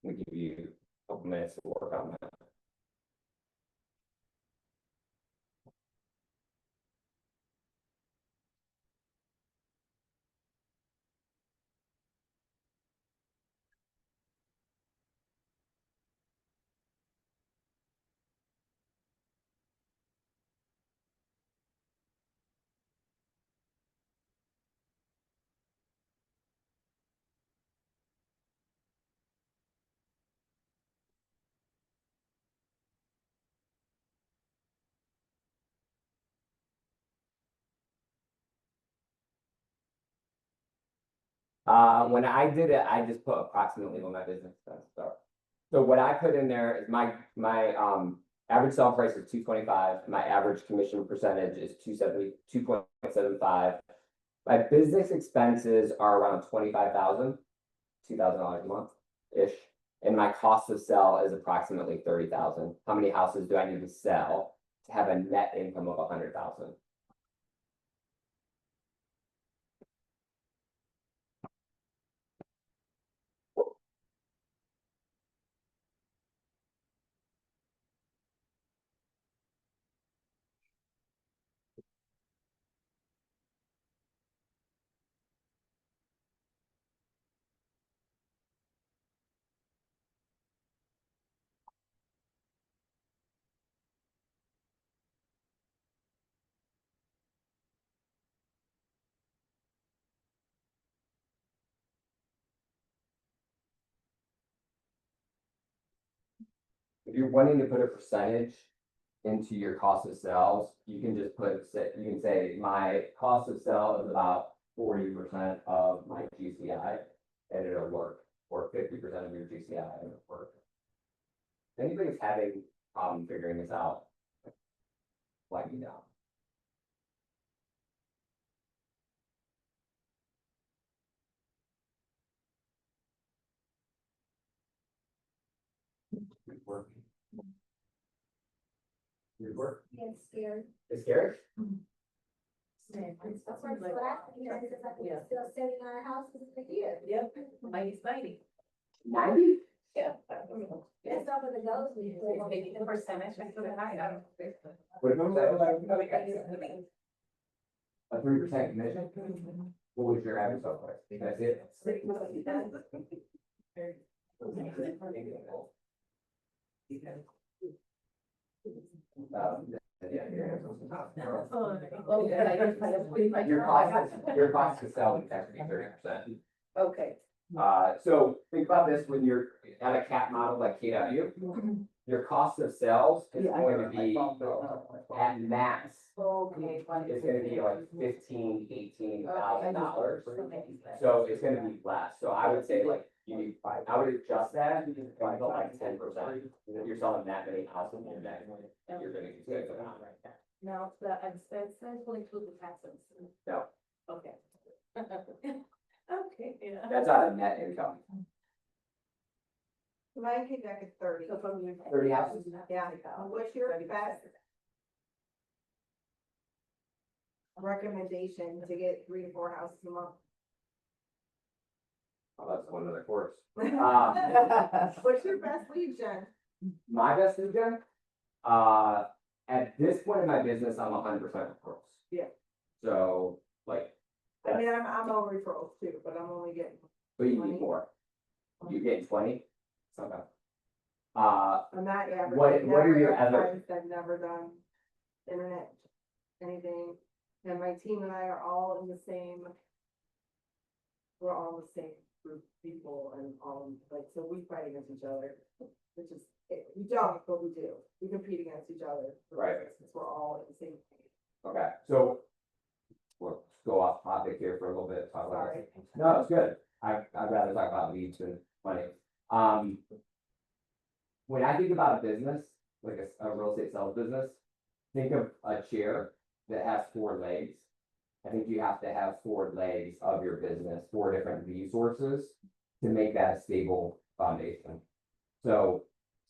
Let me give you a couple minutes to work on that. When I did it, I just put approximately what my business expenses are. So what I put in there is my average sale price is 225. My average commission percentage is 2.75. My business expenses are around $25,000 a month-ish. And my cost of sale is approximately 30,000. How many houses do I need to sell to have a net income of 100,000? you're wanting to put a percentage into your cost of sales, you can just you can say, my cost of sale is about 40% of my GCI, and it'll work, or 50% of your GCI, and it'll work. If anybody's having problem figuring this out, let me know. Good work. Good work. Get scared. It's scary? That's what I think, you know, because I think still sitting in our house is a year. Yep, mighty mighty. 90? Yeah. That's not what the goals we do. Maybe the percentage, I feel high, I don't know. What if a 3% commission? What was your average so far? That's it? Yeah, your cost to sell is actually 30%. Okay, So think about this when you're at a cap model like KW, your cost of sales is Yeah, I going to heard. be at max. okay. It's gonna be like $18,000. So it's gonna be less. So I would say like, I would adjust that, by like 10%. You're selling that many houses, you're gonna go down. No, the expenses will include the taxes. No, Okay. Okay, yeah. that's out of net income. Mine came back at 30. 30 houses? Yeah, what's your best recommendation to get 3 to 4 houses a month? Oh, that's one other course. What's your best lead gen? My best lead gen? At this point in my business, I'm 100% referrals. Yeah. So, like, I mean, I'm all referrals too, but I'm only getting. but you need more. You get 20? Okay. I'm not average. What I've are never your advertised, I've never done internet, anything, and my team and I are all in the same. We're all in the same group of people and all, like, so we fight against each other, which is, we don't, but we do. We compete against each other. Right. Since we're all in the same. Okay, so we'll go off topic here for a little bit. Talk about Sorry. it. No, it's good. I'd rather talk about leads than money. When I think about a business, like a real estate sales business, think of a chair that has 4 legs. I think you have to have 4 legs of your business, 4 different resources to make that a stable foundation. So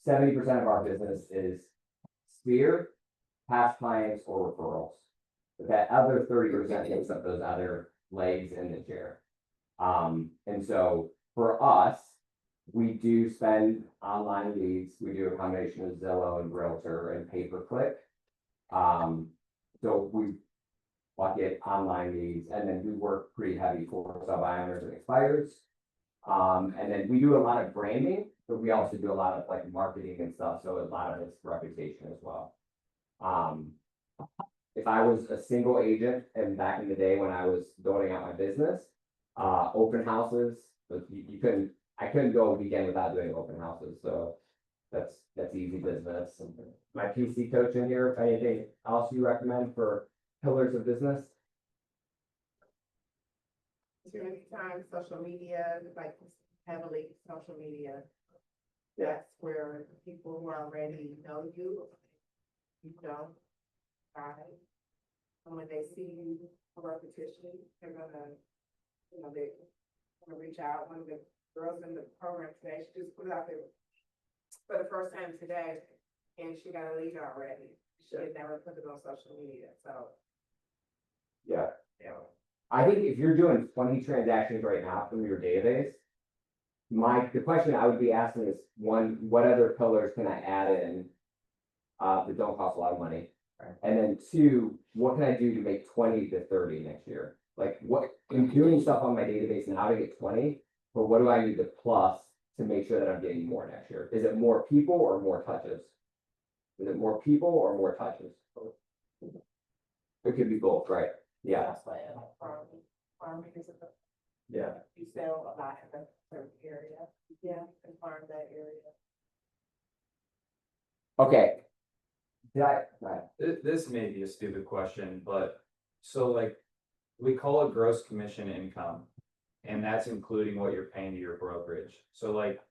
70% of our business is sphere, past clients, or referrals. But that other 30% makes up those other legs in the chair. And so for us, we do spend online leads. We do a combination of Zillow and Realtor and pay-per-click. So we bucket online leads, and then we work pretty heavy for sub-owners and expires. And then we do a lot of branding, but we also do a lot of like marketing and stuff. So a lot of it's reputation as well. If I was a single agent and back in the day when I was building out my business, open houses, but I couldn't go a weekend without doing open houses. So that's easy business. My PC coach in here, if anything else you recommend for pillars of business? Too many times, social media, like heavily social media. Yeah. That's where people who already know you don't try. And when they see you for repetition, they're gonna, they're gonna reach out. One of the girls in the program today, she just put it out there for the first time today, and she got a lead already. She had never put it on social media, so. Yeah. Yeah. I think if you're doing 20 transactions right now from your database, the question I would be asking is, 1, what other pillars can I add in that don't cost a lot of money? Right. And then 2, what can I do to make 20 to 30 next year? Like I'm doing stuff on my database now to get 20, but what do I need to plus to make sure that I'm getting more next year? Is it more people or more touches? Is it more people or more touches? It could be both, right? Yeah. That's why I like farming is a. Yeah. You sell a lot in a certain area. Yeah. And farm that area. Okay. Did I, right, This may be a stupid question, but so like, we call it gross commission income. And that's including what you're paying to your brokerage. So like,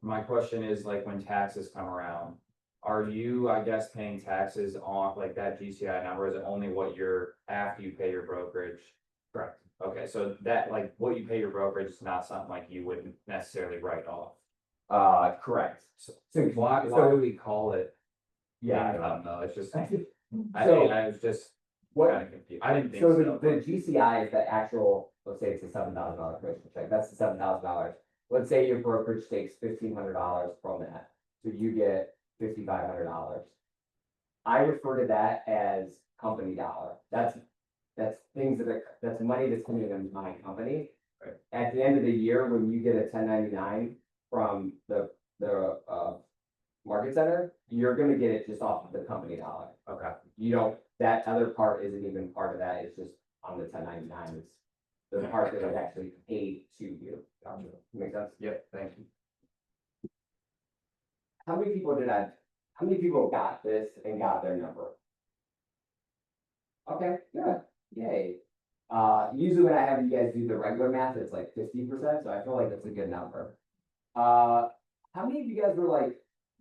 my question is like, when taxes come around, are you, I guess, paying taxes on like that GCI number? Is it only what you're, after you pay your brokerage? correct. Okay, so that like, what you pay your brokerage is not something like you wouldn't necessarily write off. Correct. So So why do we call it? Yeah. Income though? It's just, So- I was just What- kind of confused. I didn't think So so. the GCI is the actual, let's say it's a $7,000 commission check, that's the $7,000. Let's say your brokerage takes $1,500 from that, so you get $5,500. I refer to that as company dollar, that's things that's money that's coming into my company. Right. At the end of the year, when you get a 1099 from the market center, you're gonna get it just off of the company dollar. Okay, You don't, that other part isn't even part of that, it's just on the 1099, it's the part that is actually paid to you. gotcha. Make sense? Yep, thank you. How many people got this and got their number? Okay, good, yay. Usually when I have you guys do the regular math, it's like 50%, so I feel like that's a good number. How many of you guys were like,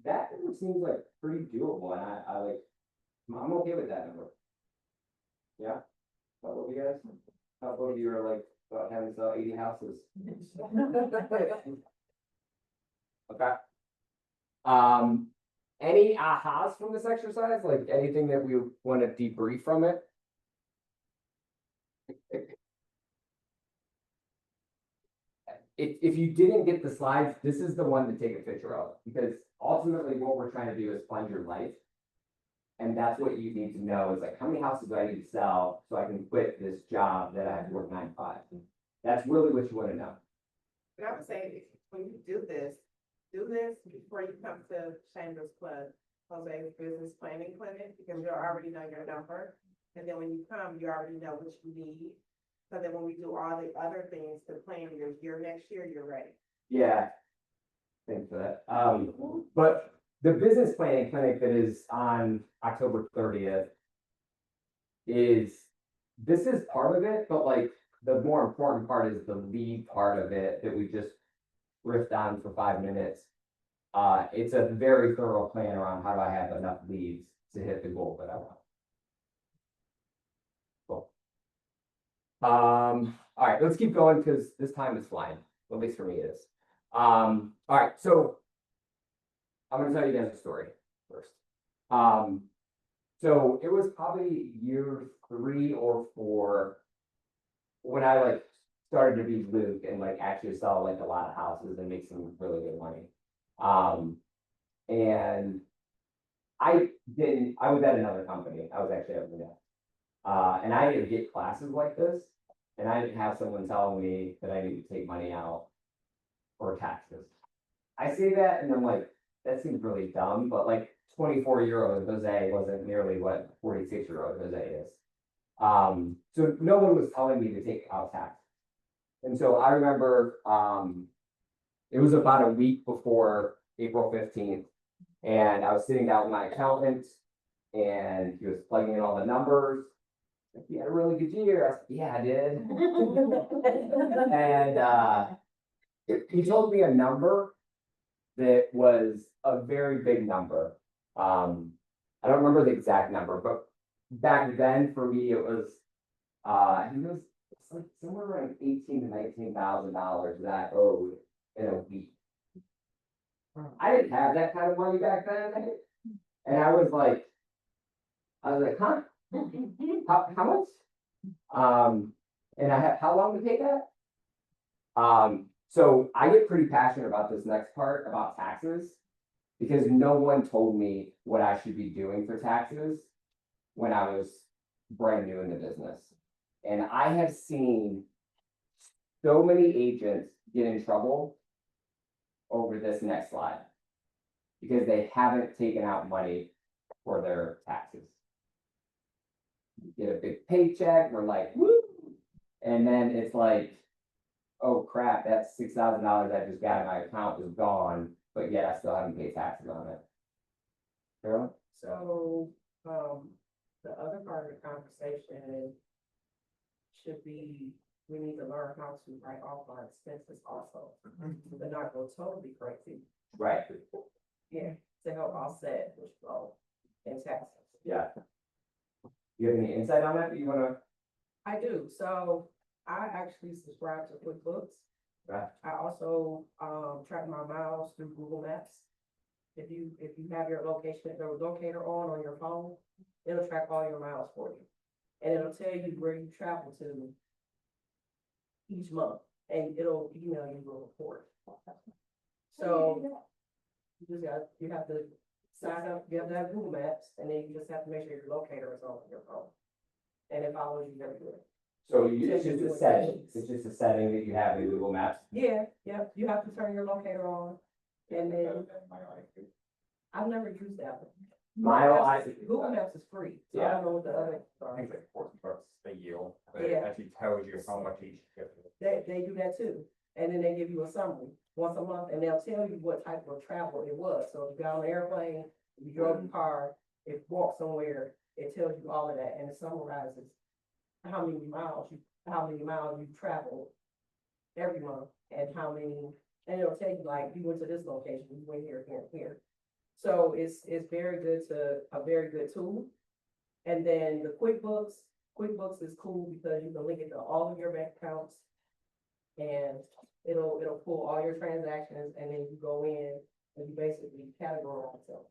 that number seems like pretty doable, and I like, I'm okay with that number. Yeah? How about you guys? How about you are like, about having to sell 80 houses? Okay. Any ahas from this exercise? Like anything that we want to debrief from it? If you didn't get the slides, this is the one to take a picture of, because ultimately what we're trying to do is fund your life. And that's what you need to know is like, how many houses do I need to sell so I can quit this job that I have to work 9 to 5? That's really what you want to know. And I would say, when you do this before you come to Chambers Club, Jose's Business Planning Clinic, because you already know your number. And then when you come, you already know what you need. So that when we do all the other things to plan your year next year, you're ready. Yeah. Thanks for that. But the business planning clinic that is on October 30th this is part of it, but like the more important part is the lead part of it that we just riffed on for 5 minutes. It's a very thorough plan around how do I have enough leads to hit the goal that I want. Cool. All right, let's keep going because this time is flying. At least for me it is. All right, so I'm gonna tell you guys a story first. So it was probably year 3 or 4 when I like started to be Luke and like actually sell like a lot of houses and make some really good money. And I was at another company. I was actually at Luna. And I didn't get classes like this, and I didn't have someone telling me that I need to take money out for taxes. I say that and I'm like, that seems really dumb, but like 24-year-old Jose wasn't nearly what 46-year-old Jose is. So no one was telling me to take out taxes. And so I remember, it was about a week before April 15th, and I was sitting down with my accountant, and he was plugging in all the numbers. Like, you had a really good year. I said, yeah, I did. And he told me a number that was a very big number. I don't remember the exact number, but back then for me it was it's like somewhere around $18,000 to $19,000 that I owed in a week. I didn't have that kind of money back then, and I was like, huh? How much? And I have how long to pay that? So I get pretty passionate about this next part about taxes because no one told me what I should be doing for taxes when I was brand new in the business. And I have seen so many agents get in trouble over this next slide because they haven't taken out money for their taxes. You get a big paycheck, we're like, woo! And then it's like, oh crap, that's $6,000 I just got in my account is gone, but yet I still haven't paid taxes on it. Carolyn? So, the other part of the conversation should be, we need to learn how to write off our expenses also, but not go totally crazy. Right, Yeah, to help offset which flow in taxes. yeah. You have any insight on that you wanna? I do, so I actually subscribe to QuickBooks. Right. I also, track my miles through Google Maps. If you have your the locator on your phone, it'll track all your miles for you. And it'll tell you where you travel to each month, and it'll email you a report. So, you have to sign up, you have to have Google Maps, and then you just have to make sure your locator is on your phone. And it follows you everywhere. So it's just a setting, it's just a setting that you have in Google Maps. Yeah, you have to turn your locator on, and then, I've never used that one. Google Maps is free, so I don't know what the other. I think like $40 a year, but it Yeah. actually tells you how much each trip is. They do that too, and then they give you a summary once a month, and they'll tell you what type of travel it was, so if you got on an airplane, if you drove a car, if you walked somewhere, it tells you all of that, and it summarizes how many miles you traveled every month, and and it'll tell you like, you went to this location, you went here, here, here. So it's a very good tool. And then the QuickBooks is cool because you can link it to all of your bank accounts. And it'll pull all your transactions, and then you go in and you basically categorize them.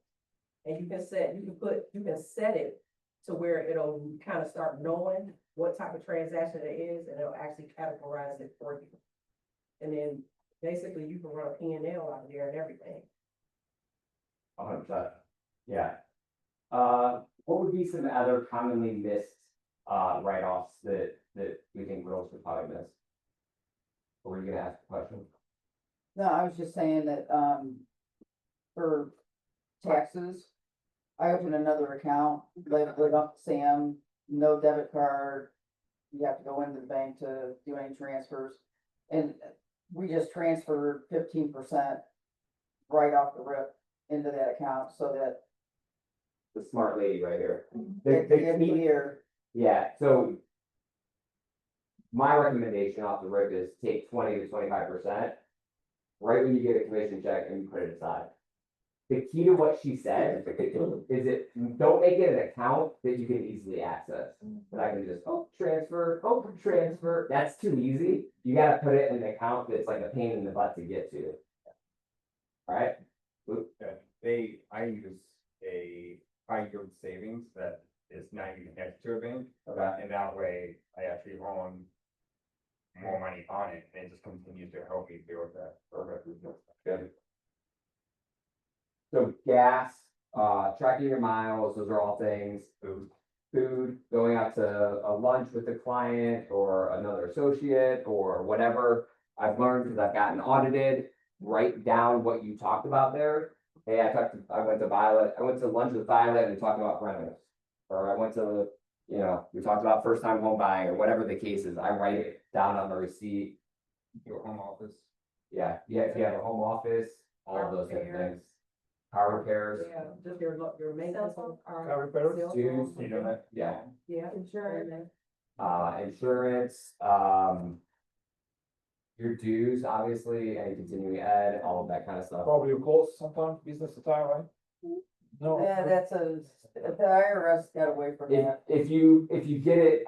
And you can set it to where it'll kind of start knowing what type of transaction it is, and it'll actually categorize it for you. And then basically you can run a P&L out there and everything. 100%. Yeah. What would be some other commonly missed, write-offs that we think girls would probably miss? Or were you gonna ask a question? No, I was just saying that, for taxes, I opened another account, like up Sam, no debit card. You have to go into the bank to do any transfers, and we just transferred 15% right off the rip into that account, so that The smart lady right here. at the end of the year, Yeah, so my recommendation off the rip is take 20 to 25%. Right when you get a commission check and you put it aside. The key to what she said is don't make it an account that you can easily access. That I can just, transfer, that's too easy. You gotta put it in an account that's like a pain in the butt to get to. Alright? I use a high yield savings that is not even connected to a bank. Okay. And that way I actually own more money on it, and it just continues to help me build that. Good. So gas, tracking your miles, those are all things. Food, going out to a lunch with a client or another associate or whatever. I've learned because I've gotten audited, write down what you talked about there. Hey, I went to lunch with Violet and we talked about rentals. Or I went to, we talked about first time home buying or whatever the case is. I write it down on the receipt. Your home office. Yeah, if you have a home office, all of those different things. Car repairs. Yeah, just your maintenance on Car repairs, cell dues, phone. You know that? Yeah, Yeah, insurance. insurance, your dues, obviously, any continuing ed, all of that kind of stuff. Probably your costs sometimes, business attire, right? No. yeah, the IRS got away from If, that. if you get it,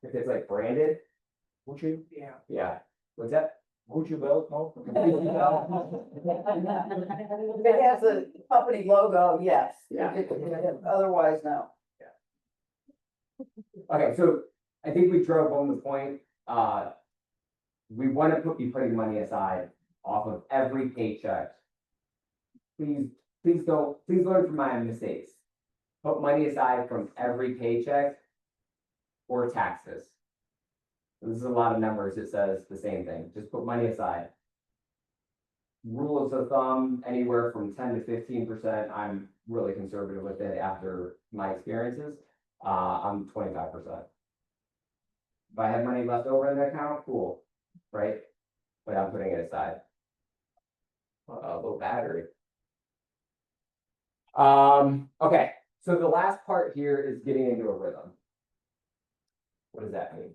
if it's like branded, Gucci, Yeah. yeah, what's that? Gucci belt, no? If it has a company logo, yes. Yeah. Otherwise, no. Okay, so I think we drove home the point, we wanna be putting money aside off of every paycheck. Please learn from my mistakes. Put money aside from every paycheck for taxes. This is a lot of numbers, it says the same thing, just put money aside. Rules of thumb, anywhere from 10 to 15%, I'm really conservative with it after my experiences, I'm 25%. If I have money left over in the account, cool, right? But I'm putting it aside. Low battery. Okay, so the last part here is getting into a rhythm. What does that mean?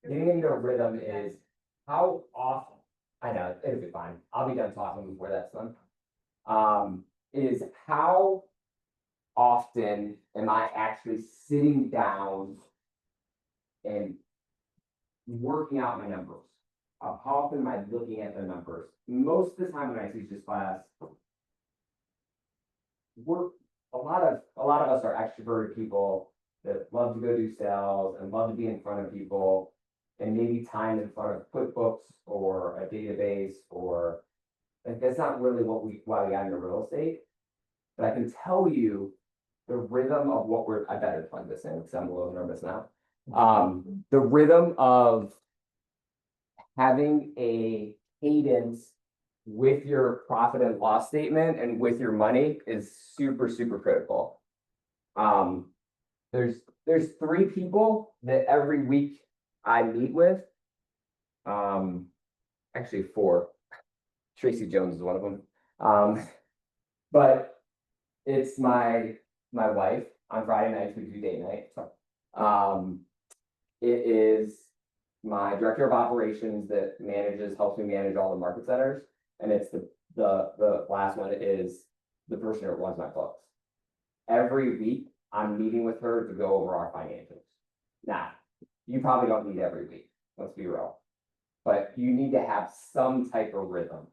Getting into a rhythm is how often, I know, it'll be fine. I'll be done talking before that's done. Is how often am I actually sitting down and working out my numbers? How often am I looking at the numbers? Most of the time when I teach this class, a lot of us are extroverted people that love to go do sales and love to be in front of people and maybe time in front of QuickBooks or a database or like that's not really why we got into real estate. But I can tell you the rhythm of what I better plug this in because I'm a little nervous now. The rhythm of having a cadence with your profit and loss statement and with your money is super, super critical. There's 3 people that every week I meet with. Actually 4. Tracy Jones is one of them. But it's my wife on Friday nights, we do date night. It is my director of operations that helps me manage all the market centers. And it's the last one is the person that runs my books. Every week, I'm meeting with her to go over our financials. Now, you probably don't need every week, let's be real. But you need to have some type of rhythm.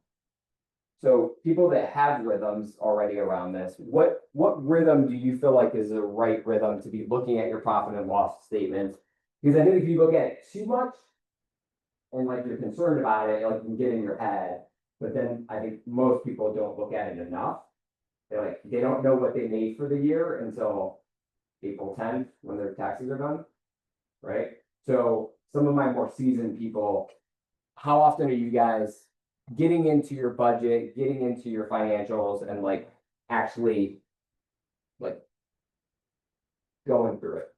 So people that have rhythms already around this, what rhythm do you feel like is the right rhythm to be looking at your profit and loss statements? Because I think if you look at it too much and like you're concerned about it, like you can get in your head. But then I think most people don't look at it enough. They don't know what they made for the year until April 10th when their taxes are done. Right? So some of my more seasoned people, how often are you guys getting into your budget, getting into your financials and like actually like going through it?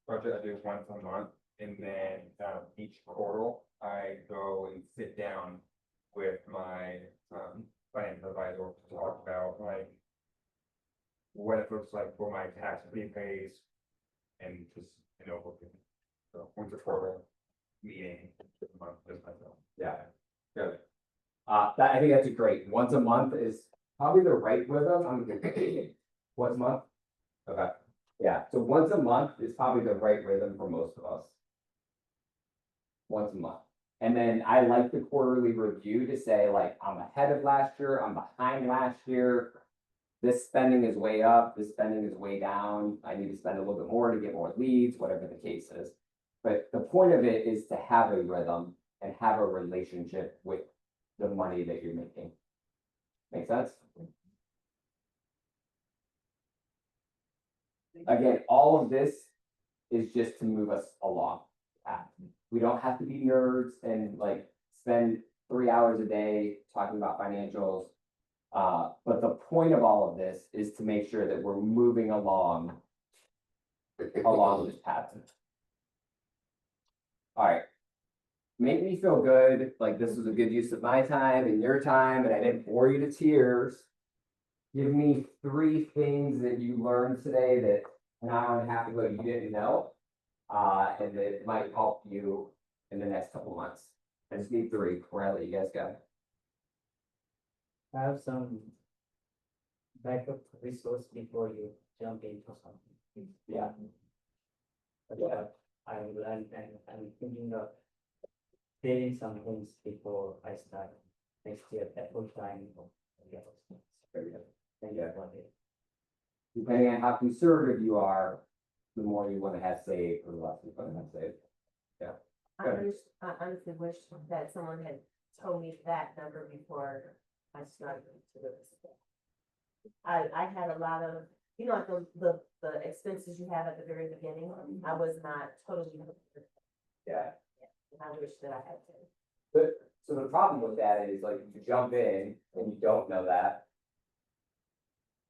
Budget I do once a month, and then each quarter I go and sit down with my financial advisor to talk about like what it looks like for my tax prepays and just so once a quarter meeting this month, just myself. Yeah, good. I think that's a great. Once a month is probably the right rhythm. Once a month. Okay. Yeah. So once a month is probably the right rhythm for most of us. Once a month. And then I like the quarterly review to say like, I'm ahead of last year, I'm behind last year. This spending is way up, this spending is way down. I need to spend a little bit more to get more leads, whatever the case is. But the point of it is to have a rhythm and have a relationship with the money that you're making. Make sense? Again, all of this is just to move us along. We don't have to be nerds and like spend 3 hours a day talking about financials. But the point of all of this is to make sure that we're moving along this path. All right. Make me feel good, like this was a good use of my time and your time, and I didn't bore you to tears. Give me 3 things that you learned today that an hour and a half ago you didn't know, and that might help you in the next couple months. I just need 3 before I let you guys go. Have some backup resource before you jump into something. Yeah. Yeah, I'm thinking of saving some things before I start next year at full time. Thank you. Depending on how conservative you are, the more you want to have saved, or the less you want to have saved. Yeah. I honestly wish that someone had told me that number before I started to do this. I had a lot of, like the expenses you have at the very beginning, I was not totally. Yeah. I wish that I had to. But so the problem with that is like you jump in and you don't know that.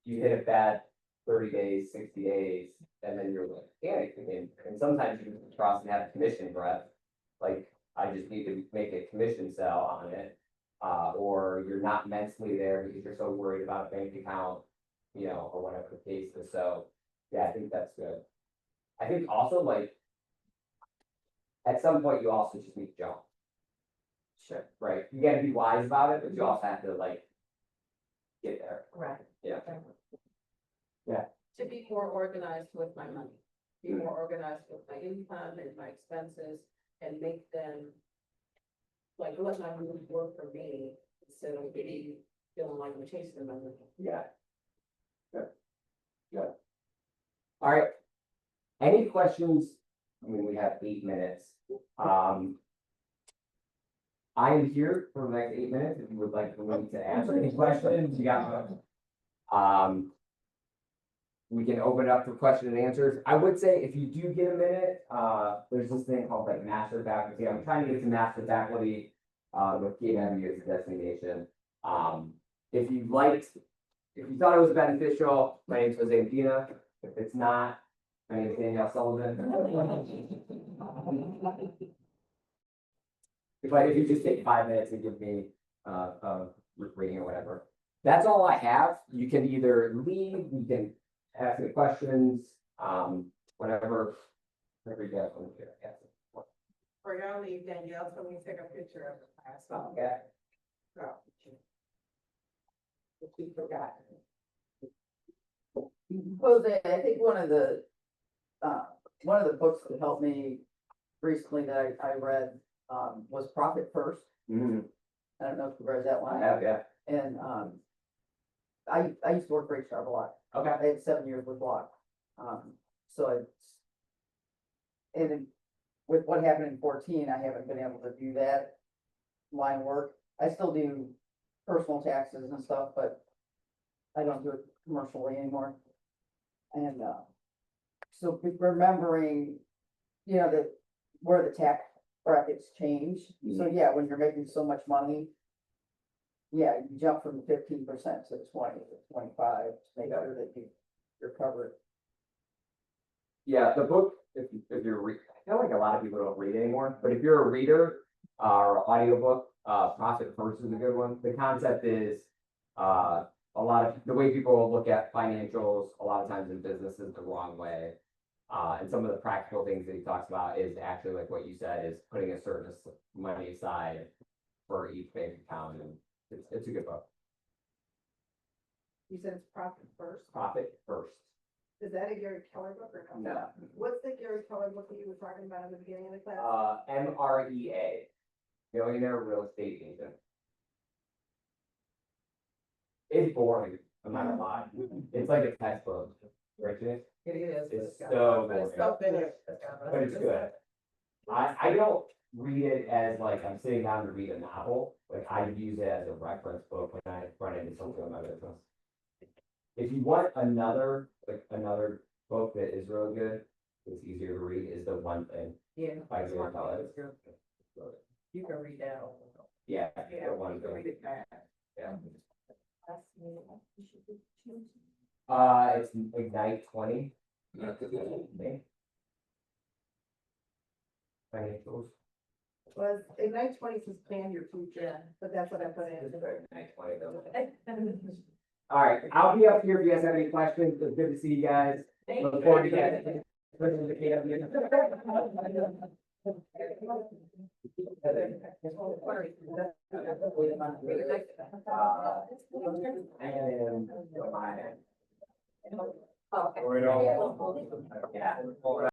You hit a bad 30 days, 60 days, and then you're like panicking. And sometimes you cross and have a commission breath. Like I just need to make a commission sell on it. Or you're not mentally there because you're so worried about a bank account. you know, or whatever the case is, so, yeah, I think that's good. I think also like. At some point, you also just need to jump. Sure. Right, you gotta be wise about it, but you also have to like. Get there, Right. yeah. To be more organized with my money, be more organized with my income and my expenses and make them. Like, let my money work for me instead of feeling like I'm chasing my money. Yeah. Good. Good. All right. Any questions? I mean, we have 8 minutes. I am here for the next 8 minutes. If you would like for me to answer any questions, you got. We can open it up for question and answers. I would say if you do get a minute, there's this thing called like master faculty. I'm trying to get to master faculty, with KW as a destination. If you liked, if you thought it was beneficial, my name's Jose Medina. If it's not, my name is Danielle Sullivan. If you just take 5 minutes and give me, a reading or whatever. That's all I have. You can either leave, you can ask me questions, whatever. Whatever you guys want to do, I guess. For y'all leave, Danielle told me to take a picture of the class. Okay. If you forgot. Jose, I think one of the books that helped me recently that I read, was Profit First. Mhm. I don't know if you read that I one. have, yeah. And, I used to work for HR Block. Okay. I had 7 years with Block. So it's, and with what happened in 14, I haven't been able to do that line of work. I still do personal taxes and stuff, but I don't do it commercially anymore. And, so remembering, you know, that where the tax brackets change. So yeah, when you're making so much money, yeah, you jump from 15% to 20 to 25 to make sure that you're covered. Yeah, the book, if you're, I feel like a lot of people don't read anymore, but if you're a reader, or audiobook, Profit First is a good one. The concept is, a lot of, the way people look at financials, a lot of times in businesses the wrong way. And some of the practical things that he talks about is actually like what you said, is putting a certain money aside for each bank account, and it's a good book. You said it's Profit First. Profit First. Is that a Gary Keller book or no? No. What's the Gary Keller book that you were talking about in the beginning of the class? MREA, Millionaire Real Estate Agent. It's boring, I'm not gonna lie. It's like a textbook, right, Jay? It is. It's so But it's boring, so finished. but it's good. I don't read it as like I'm sitting down to read a novel, like I use it as a reference book when I run into something in my business. If you want another book that is really good, it's easier to read, is The One Thing. Yeah. By Gary Keller. You can read that. Yeah, Yeah, The One you can Thing. read it fast. Yeah. It's Ignite 20. Financials. Was Ignite 20 says plan your future, but that's what I put in. Ignite 20 though. All right, I'll be up here if you guys have any questions. It's good to see you guys. Look forward to getting. Listening to KW. And Right on. yeah.